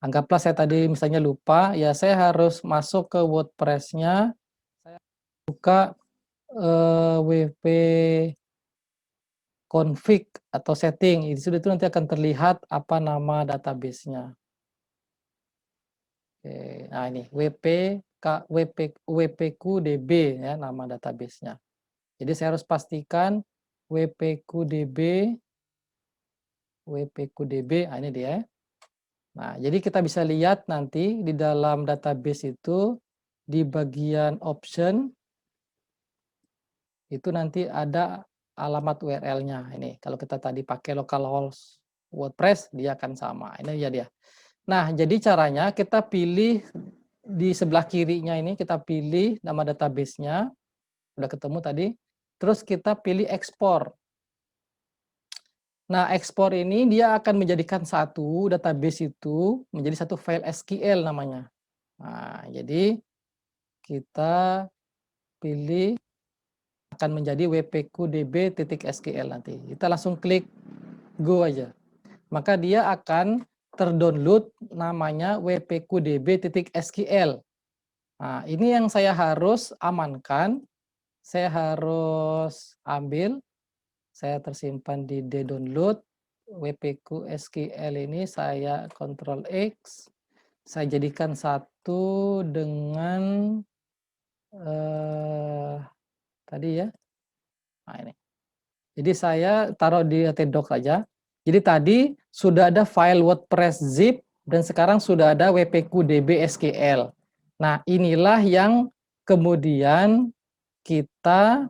Anggaplah saya tadi misalnya lupa, ya saya harus masuk ke WordPress-nya, saya buka WP config atau setting. Di situ nanti akan terlihat apa nama database-nya. Oke, nah ini WPQDB ya nama database-nya. Jadi saya harus pastikan WPQDB, nah ini dia. Nah, jadi kita bisa lihat nanti di dalam database itu di bagian option itu nanti ada alamat URL-nya. Ini kalau kita tadi pakai localhost WordPress dia akan sama. Ini ya dia. Nah, jadi caranya kita pilih di sebelah kirinya ini kita pilih nama database-nya, udah ketemu tadi. Terus kita pilih ekspor. Nah, ekspor ini dia akan menjadikan satu database itu menjadi satu file SQL namanya. Nah, jadi kita pilih akan menjadi wpqdb.sql nanti. Kita langsung klik go aja. Maka dia akan terdownload namanya wpqdb.sql. Nah, ini yang saya harus amankan. Saya harus ambil, saya tersimpan di download wpqsql ini saya Ctrl X, saya jadikan satu dengan tadi ya. Nah, ini. Jadi saya taruh di htdocs saja. Jadi tadi sudah ada file WordPress zip dan sekarang sudah ada wpqdb SQL. Nah, inilah yang kemudian kita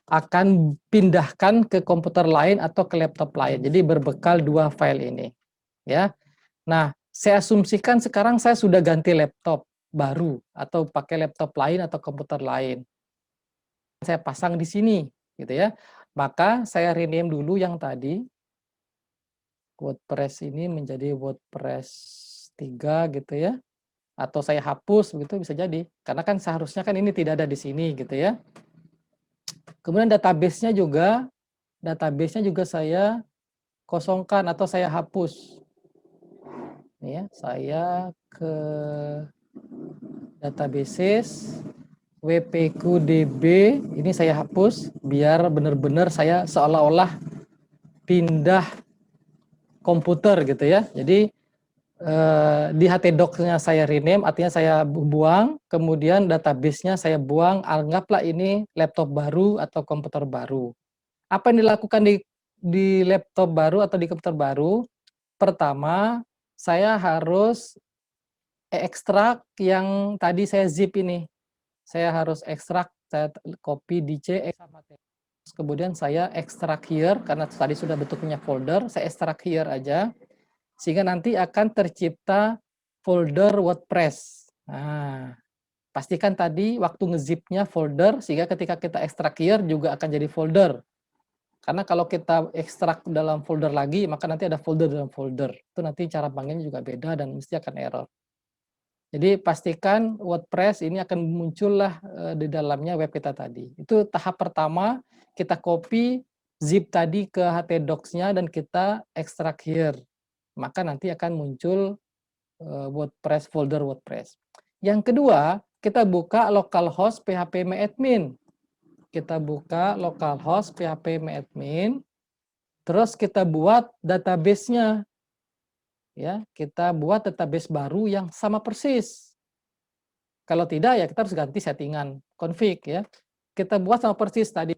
akan pindahkan ke komputer lain atau ke laptop lain. Jadi berbekal dua file ini, ya. Nah, saya asumsikan sekarang saya sudah ganti laptop baru atau pakai laptop lain atau komputer lain. Saya pasang di sini, gitu ya. Maka saya rename dulu yang tadi WordPress ini menjadi WordPress 3 gitu ya. atau saya hapus begitu bisa jadi. Karena kan seharusnya kan ini tidak ada di sini gitu ya. Kemudian database-nya juga saya kosongkan atau saya hapus. Nih ya, saya ke databases WPQDB ini saya hapus biar benar-benar saya seolah-olah pindah komputer gitu ya. Jadi di htdocs-nya saya rename, artinya saya buang, kemudian database-nya saya buang, anggaplah ini laptop baru atau komputer baru. Apa yang dilakukan di laptop baru atau di komputer baru? Pertama, saya harus ekstrak yang tadi saya zip ini. Saya harus ekstrak, saya copy DC, kemudian saya ekstrak here, karena tadi sudah bentuknya folder, saya ekstrak here aja, sehingga nanti akan tercipta folder WordPress. Nah, pastikan tadi waktu ngezipnya folder, sehingga ketika kita ekstrak here juga akan jadi folder. Karena kalau kita ekstrak dalam folder lagi, maka nanti ada folder dalam folder. Itu nanti cara panggilnya juga beda dan mesti akan error. Jadi pastikan WordPress ini akan muncullah di dalamnya web kita tadi. Itu tahap pertama, kita copy zip tadi ke htdocs-nya dan kita ekstrak here. Maka nanti akan muncul WordPress, folder WordPress. Yang kedua, kita buka localhost phpMyAdmin. Kita buka localhost phpMyAdmin, terus kita buat database-nya. Ya, kita buat database baru yang sama persis. Kalau tidak ya kita harus ganti settingan config ya. Kita buat sama persis tadi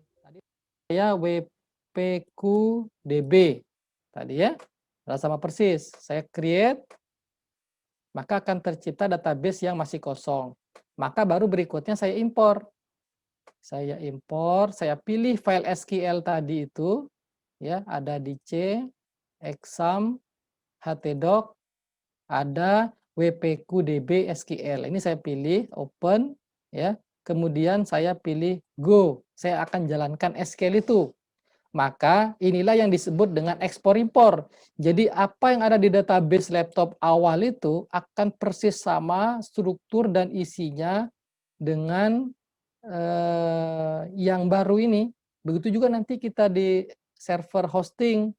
saya wpqdb tadi ya. Sama persis. Saya create, maka akan tercipta database yang masih kosong. Maka baru berikutnya saya impor. Saya pilih file SQL tadi itu ya, ada di C, exam, htdoc, ada wpqdb SQL. Ini saya pilih open ya. Kemudian saya pilih go. Saya akan jalankan SQL itu. Maka inilah yang disebut dengan ekspor impor. Jadi apa yang ada di database laptop awal itu akan persis sama struktur dan isinya dengan yang baru ini. Begitu juga nanti kita di server hosting,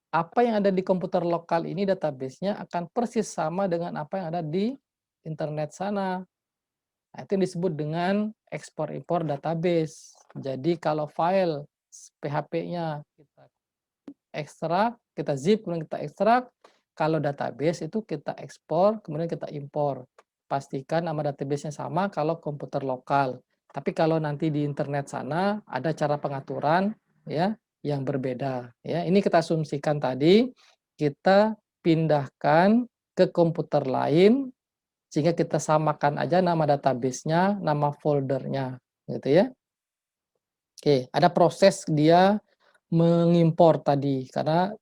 apa yang ada di komputer lokal ini database-nya akan persis sama dengan apa yang ada di internet sana. Nah, itu yang disebut dengan ekspor impor database. Jadi kalau file PHP-nya kita ekstrak, kita zip, kemudian kita ekstrak. Kalau database itu kita ekspor, kemudian kita impor. Pastikan nama database-nya sama kalau komputer lokal. Tapi kalau nanti di internet sana ada cara pengaturan ya yang berbeda. Ya, ini kita asumsikan tadi kita pindahkan ke komputer lain sehingga kita samakan aja nama database-nya, nama foldernya, gitu ya. Oke, ada proses dia mengimpor tadi karena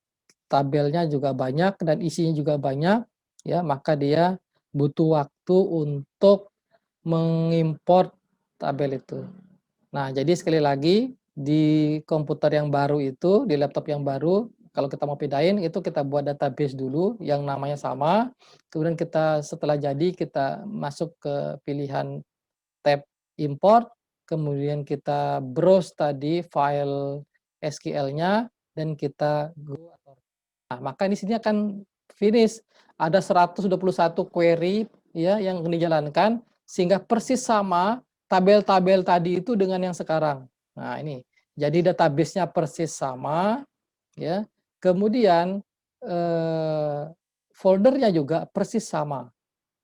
tabelnya juga banyak dan isinya juga banyak ya, maka dia butuh waktu untuk mengimport tabel itu. Nah, jadi sekali lagi di komputer yang baru itu, di laptop yang baru, kalau kita mau pindahin itu kita buat database dulu yang namanya sama. Kemudian kita setelah jadi kita masuk ke pilihan tab import, kemudian kita browse tadi file SQL-nya dan kita go. Nah, maka di sini akan finish. Ada 121 query ya yang dijalankan sehingga persis sama tabel-tabel tadi itu dengan yang sekarang. Nah, ini. Jadi database-nya persis sama ya. Kemudian foldernya juga persis sama.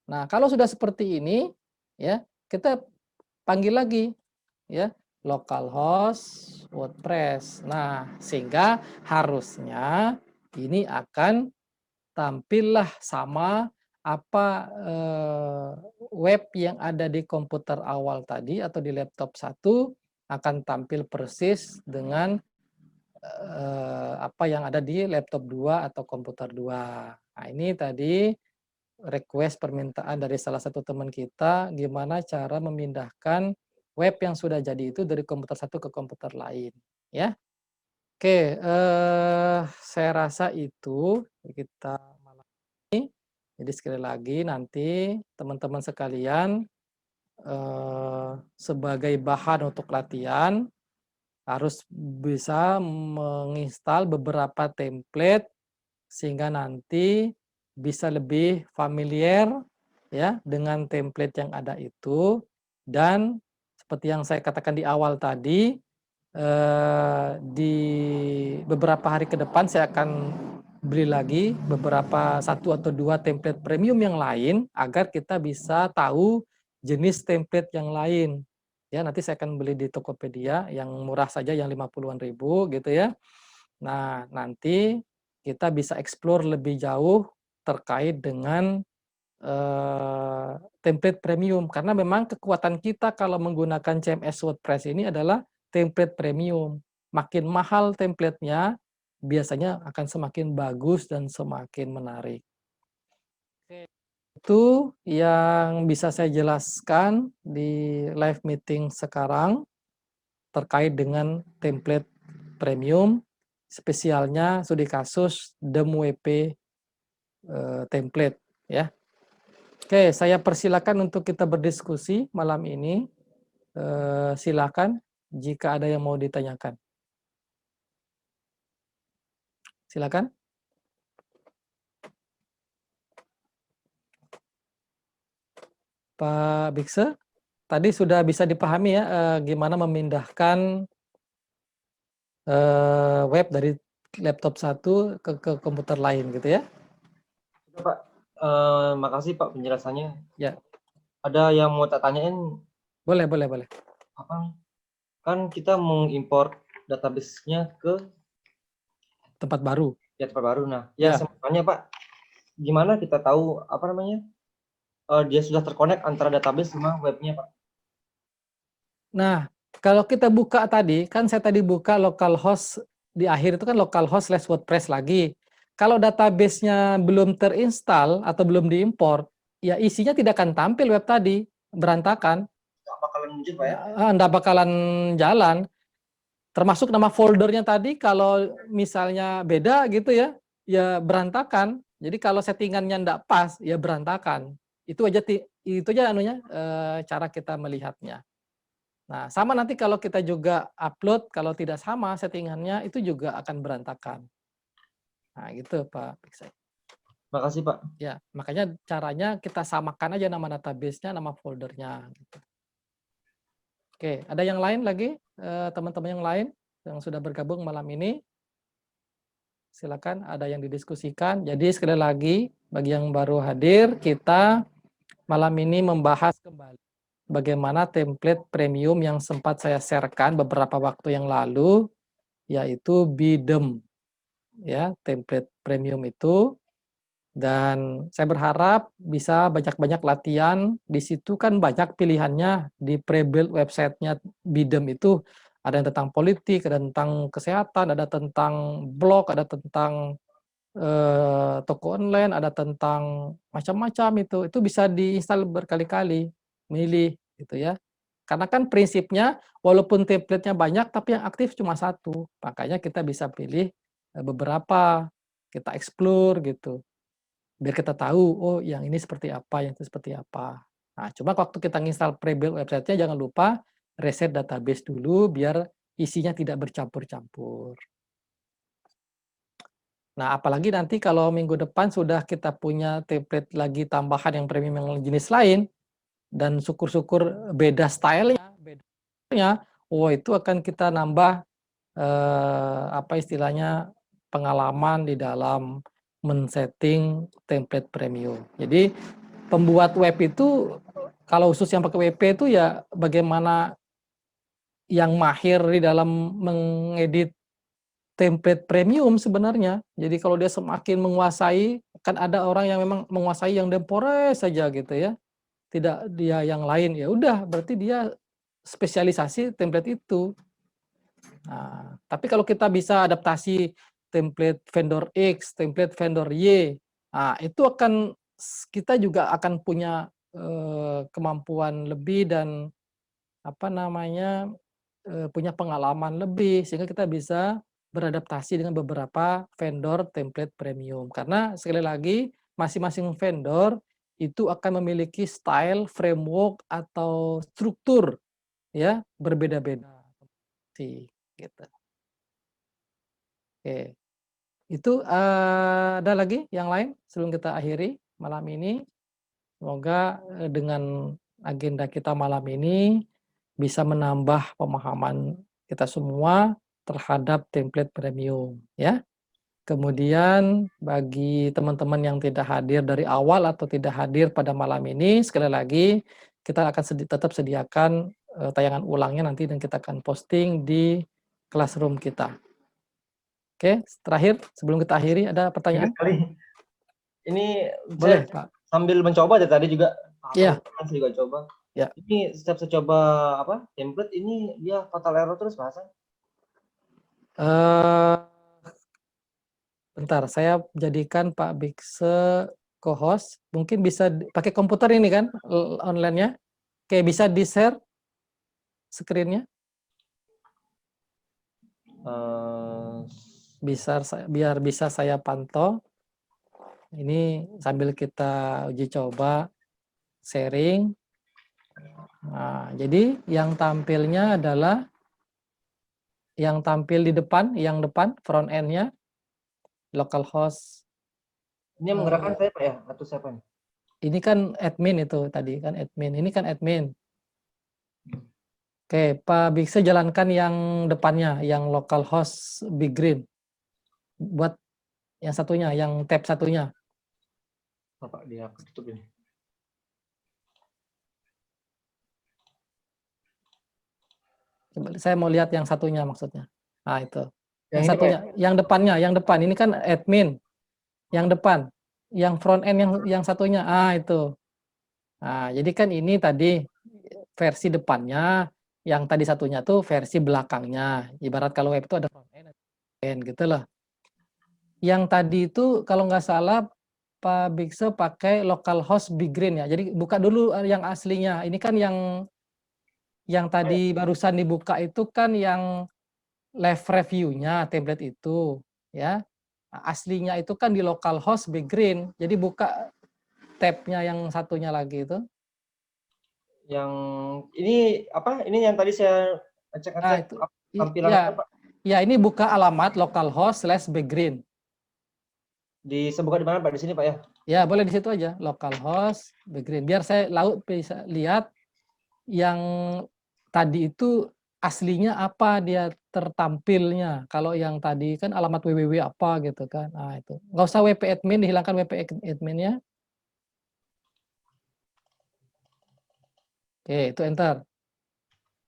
Nah, kalau sudah seperti ini ya, kita panggil lagi ya localhost WordPress. Nah, sehingga harusnya ini akan tampillah sama apa web yang ada di komputer awal tadi atau di laptop satu akan tampil persis dengan apa yang ada di laptop 2 atau komputer 2. Nah, ini tadi request permintaan dari salah satu teman kita gimana cara memindahkan web yang sudah jadi itu dari komputer satu ke komputer lain ya. Oke, saya rasa itu kita malam ini. Jadi sekali lagi nanti teman-teman sekalian, sebagai bahan untuk latihan harus bisa menginstal beberapa template sehingga nanti bisa lebih familiar ya dengan template yang ada itu, dan seperti yang saya katakan di awal tadi, di beberapa hari ke depan saya akan beli lagi beberapa satu atau 2 template premium yang lain agar kita bisa tahu jenis template yang lain. Ya, nanti saya akan beli di Tokopedia yang murah saja yang 50-an ribu gitu ya. Nah, nanti kita bisa explore lebih jauh terkait dengan, template premium karena memang kekuatan kita kalau menggunakan CMS WordPress ini adalah template premium. Makin mahal template-nya, biasanya akan semakin bagus dan semakin menarik. Oke. Itu yang bisa saya jelaskan di live meeting sekarang terkait dengan template premium, spesialnya studi kasus DEM-WP, template ya. Oke, saya persilakan untuk kita berdiskusi malam ini, silakan jika ada yang mau ditanyakan. Silakan. Pak Bikse, tadi sudah bisa dipahami ya, gimana memindahkan, web dari laptop satu ke komputer lain gitu ya? Sudah, Pak. Makasih Pak penjelasannya. Ya, Ada yang mau tak tanyain, boleh boleh boleh. apa, kan kita mengimpor database-nya ke Tempat baru. tempat baru. Nah, yang Ya. saya mau tanya Pak, gimana kita tahu, apa namanya, dia sudah terkonek antara database sama webnya Pak? Nah, kalau kita buka tadi, kan saya tadi buka localhost, di akhir itu kan localhost/WordPress lagi. Kalau database-nya belum terinstall atau belum diimport, ya isinya tidak akan tampil web tadi, berantakan. Nggak bakalan muncul Pak ya? Nggak bakalan jalan. Termasuk nama foldernya tadi, kalau misalnya beda gitu ya, ya berantakan. Jadi kalau settingannya nggak pas, ya berantakan. Itu aja anunya, cara kita melihatnya. Nah, sama nanti kalau kita juga upload, kalau tidak sama settingannya itu juga akan berantakan. Nah, gitu Pak Piksai. Makasih Pak. Ya, makanya caranya kita samakan aja nama database-nya, nama foldernya gitu. Oke, ada yang lain lagi, teman-teman yang lain yang sudah bergabung malam ini? Silakan, ada yang didiskusikan. Jadi sekali lagi, bagi yang baru hadir, kita malam ini membahas kembali bagaimana template premium yang sempat saya share-kan beberapa waktu yang lalu, yaitu Bidem, ya, template premium itu. Dan saya berharap bisa banyak-banyak latihan. Di situ kan banyak pilihannya di pre-build website-nya Bidem itu. Ada yang tentang politik, ada tentang kesehatan, ada tentang blog, ada tentang toko online, ada tentang macam-macam itu. Itu bisa diinstal berkali-kali, milih gitu ya. Karena kan prinsipnya walaupun template-nya banyak tapi yang aktif cuma satu. Makanya kita bisa pilih beberapa, kita explore gitu. Biar kita tahu, oh yang ini seperti apa, yang itu seperti apa. Nah, cuma waktu kita nginstal pre-build website-nya jangan lupa reset database dulu biar isinya tidak bercampur-campur. Nah, apalagi nanti kalau minggu depan sudah kita punya template lagi tambahan yang premium yang jenis lain, dan syukur-syukur beda stylenya, bedanya, oh itu akan kita nambah, apa istilahnya, pengalaman di dalam men-setting template premium. Jadi pembuat web itu, kalau khusus yang pakai WP itu ya bagaimana yang mahir di dalam mengedit template premium sebenarnya. Jadi kalau dia semakin menguasai, kan ada orang yang memang menguasai yang Dempores saja gitu ya, tidak dia yang lain, ya udah berarti dia spesialisasi template itu. Nah, tapi kalau kita bisa adaptasi template vendor X, template vendor Y, nah itu akan kita juga akan punya, kemampuan lebih dan apa namanya, punya pengalaman lebih sehingga kita bisa beradaptasi dengan beberapa vendor template premium. Karena sekali lagi masing-masing vendor itu akan memiliki style, framework, atau struktur ya berbeda-beda sih gitu. Oke. Itu ada lagi yang lain sebelum kita akhiri malam ini? Semoga dengan agenda kita malam ini bisa menambah pemahaman kita semua terhadap template premium ya. Kemudian bagi teman-teman yang tidak hadir dari awal atau tidak hadir pada malam ini, sekali lagi kita akan tetap sediakan tayangan ulangnya nanti dan kita akan posting di classroom kita. Oke, terakhir sebelum kita akhiri ada pertanyaan? Sekali. Ini Boleh, saya Pak. sambil mencoba dari tadi juga. Iya. Saya juga coba. Ya. Ini setiap saya coba template ini dia fatal error terus Mas. Bentar, saya jadikan Pak Bikse co-host. Mungkin bisa pakai komputer ini kan online-nya. Oke, bisa di-share screen-nya? Biar bisa saya pantau. Ini sambil kita uji coba sharing. Nah, jadi yang tampilnya adalah yang tampil di depan, yang depan front end-nya localhost. Ini yang menggerakkan saya Pak ya atau siapa nih? Ini kan admin itu tadi kan admin. Ini kan admin. Oke, Pak Bikse jalankan yang depannya, yang localhost Big Green. Buat yang satunya, yang tab satunya. Pak dia tutup ini. Saya mau lihat yang satunya maksudnya. Nah, itu. Yang Yang satunya, yang depannya, yang depan. Ini kan admin. Yang depan. Yang front end yang satunya. Itu. Nah, jadi kan ini tadi versi depannya, yang tadi satunya tuh versi belakangnya. Ibarat kalau web itu ada front end gitu loh. Yang tadi itu kalau nggak salah Pak Bikse pakai localhost Big Green ya. Jadi buka dulu yang aslinya. Ini kan yang tadi barusan dibuka itu kan yang live review-nya template itu ya. Aslinya itu kan di localhost Big Green. Jadi buka tab-nya yang satunya lagi itu. Yang ini apa? Ini yang tadi saya ngecek tampilannya Pak. Ya, ini buka alamat localhost/Big Green. Dibuka di mana Pak? Di sini Pak ya? Ya, boleh di situ aja, localhost Big Green. Biar saya bisa lihat yang tadi itu aslinya apa dia tertampilnya. Kalau yang tadi kan alamat www apa gitu kan. Nah, itu. Nggak usah WP admin, dihilangkan WP adminnya. Oke, itu enter.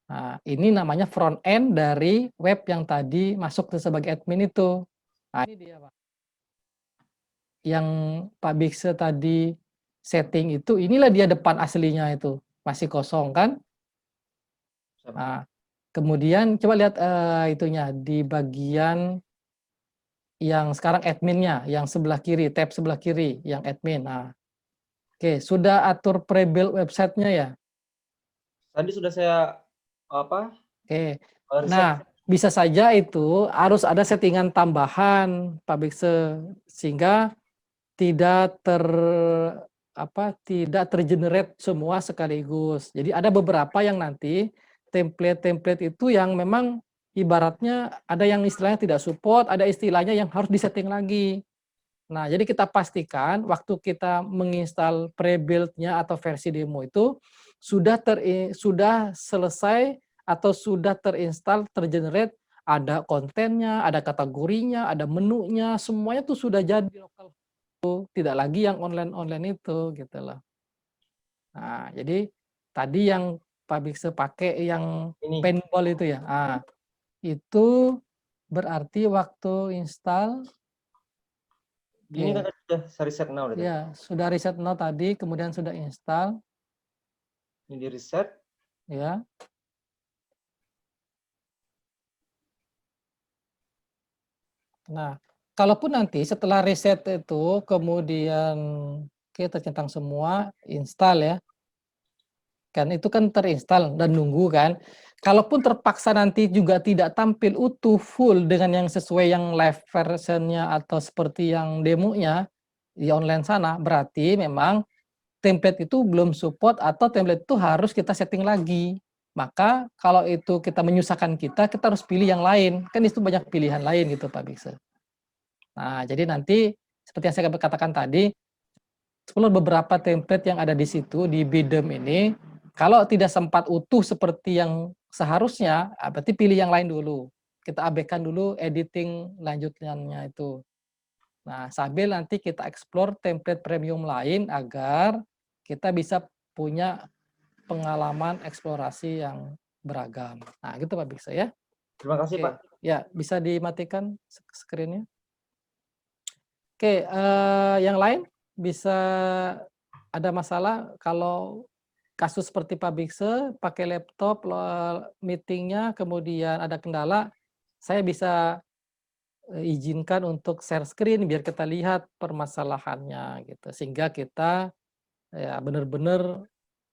Nah, ini namanya front end dari web yang tadi masuk sebagai admin itu. Nah, ini dia, Pak. Yang Pak Bikse tadi setting itu, inilah dia depan aslinya itu. Masih kosong kan? Nah, kemudian coba lihat itunya di bagian yang sekarang adminnya, yang sebelah kiri, tab sebelah kiri, yang admin. Nah, oke, sudah atur pre-build website-nya ya? Tadi sudah saya apa? Oke. Nah, bisa saja itu harus ada settingan tambahan Pak Bikse sehingga tidak tidak tergenerate semua sekaligus. Jadi ada beberapa yang nanti template-template itu yang memang ibaratnya ada yang istilahnya tidak support, ada istilahnya yang harus disetting lagi. Nah, jadi kita pastikan waktu kita menginstal pre-build-nya atau versi demo itu sudah selesai atau sudah terinstall, tergenerate, ada kontennya, ada kategorinya, ada menunya, semuanya tuh sudah jadi lokal. Tidak lagi yang online itu gitu loh. Nah, jadi tadi yang Pak Bikse pakai yang paintball itu ya. Nah, itu berarti waktu install ini kan sudah reset now tadi. Ya, sudah reset now tadi, kemudian sudah install. Ini di reset. Ya. Nah, kalaupun nanti setelah reset itu kemudian kita centang semua install ya. Kan itu kan terinstall dan nunggu kan. Kalaupun terpaksa nanti juga tidak tampil utuh full dengan yang sesuai yang live versionnya atau seperti yang demonya, di online sana, berarti memang template itu belum support atau template itu harus kita setting lagi. Maka kalau itu kita menyusahkan kita harus pilih yang lain, kan itu banyak pilihan lain gitu Pak Bikse. Nah, jadi nanti seperti yang saya katakan tadi, explore beberapa template yang ada di situ di Bidem ini, kalau tidak sempat utuh seperti yang seharusnya, berarti pilih yang lain dulu. Kita abaikan dulu editing lanjutannya itu. Nah, sambil nanti kita explore template premium lain agar kita bisa punya pengalaman eksplorasi yang beragam. Nah, gitu Pak Biksa ya. Terima kasih, Pak. Oke, ya bisa dimatikan screen-nya. Oke, yang lain bisa ada masalah kalau kasus seperti Pak Bikse pakai laptop meeting-nya kemudian ada kendala, saya bisa izinkan untuk share screen biar kita lihat permasalahannya gitu. Sehingga kita ya benar-benar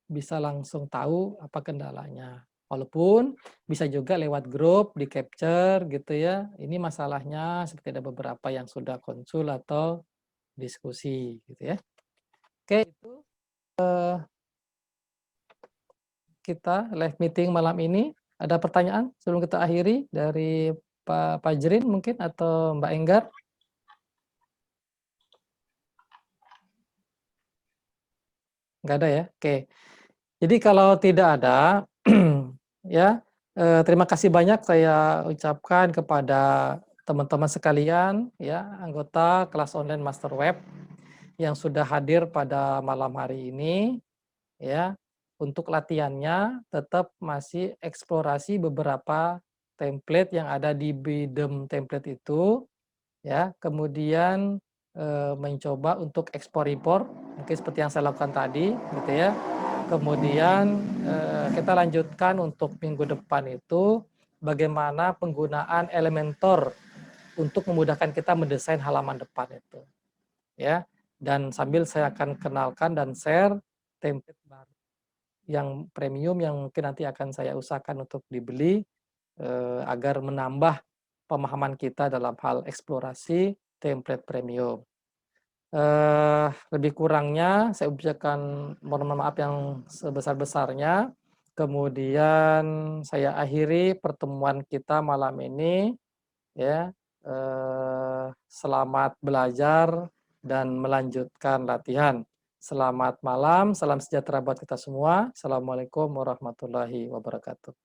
bisa langsung tahu apa kendalanya. Walaupun bisa juga lewat grup di-capture gitu ya, ini masalahnya seperti ada beberapa yang sudah konsul atau diskusi gitu ya. Oke, itu kita live meeting malam ini. Ada pertanyaan sebelum kita akhiri dari Pak Fajrin mungkin atau Mbak Enggar? Nggak ada ya? Oke. Jadi kalau tidak ada, ya, terima kasih banyak saya ucapkan kepada teman-teman sekalian, ya, anggota kelas online Master Web yang sudah hadir pada malam hari ini, ya. Untuk latihannya tetap masih eksplorasi beberapa template yang ada di Bidem template itu, ya. Kemudian, mencoba untuk ekspor impor, mungkin seperti yang saya lakukan tadi, gitu ya. Kemudian, kita lanjutkan untuk minggu depan itu, bagaimana penggunaan Elementor untuk memudahkan kita mendesain halaman depan itu, ya. Dan sambil saya akan kenalkan dan share template baru yang premium yang mungkin nanti akan saya usahakan untuk dibeli, agar menambah pemahaman kita dalam hal eksplorasi template premium. Lebih kurangnya saya ucapkan mohon maaf yang sebesar-besarnya. Kemudian saya akhiri pertemuan kita malam ini ya. Selamat belajar dan melanjutkan latihan. Selamat malam, salam sejahtera buat kita semua. Assalamualaikum warahmatullahi wabarakatuh.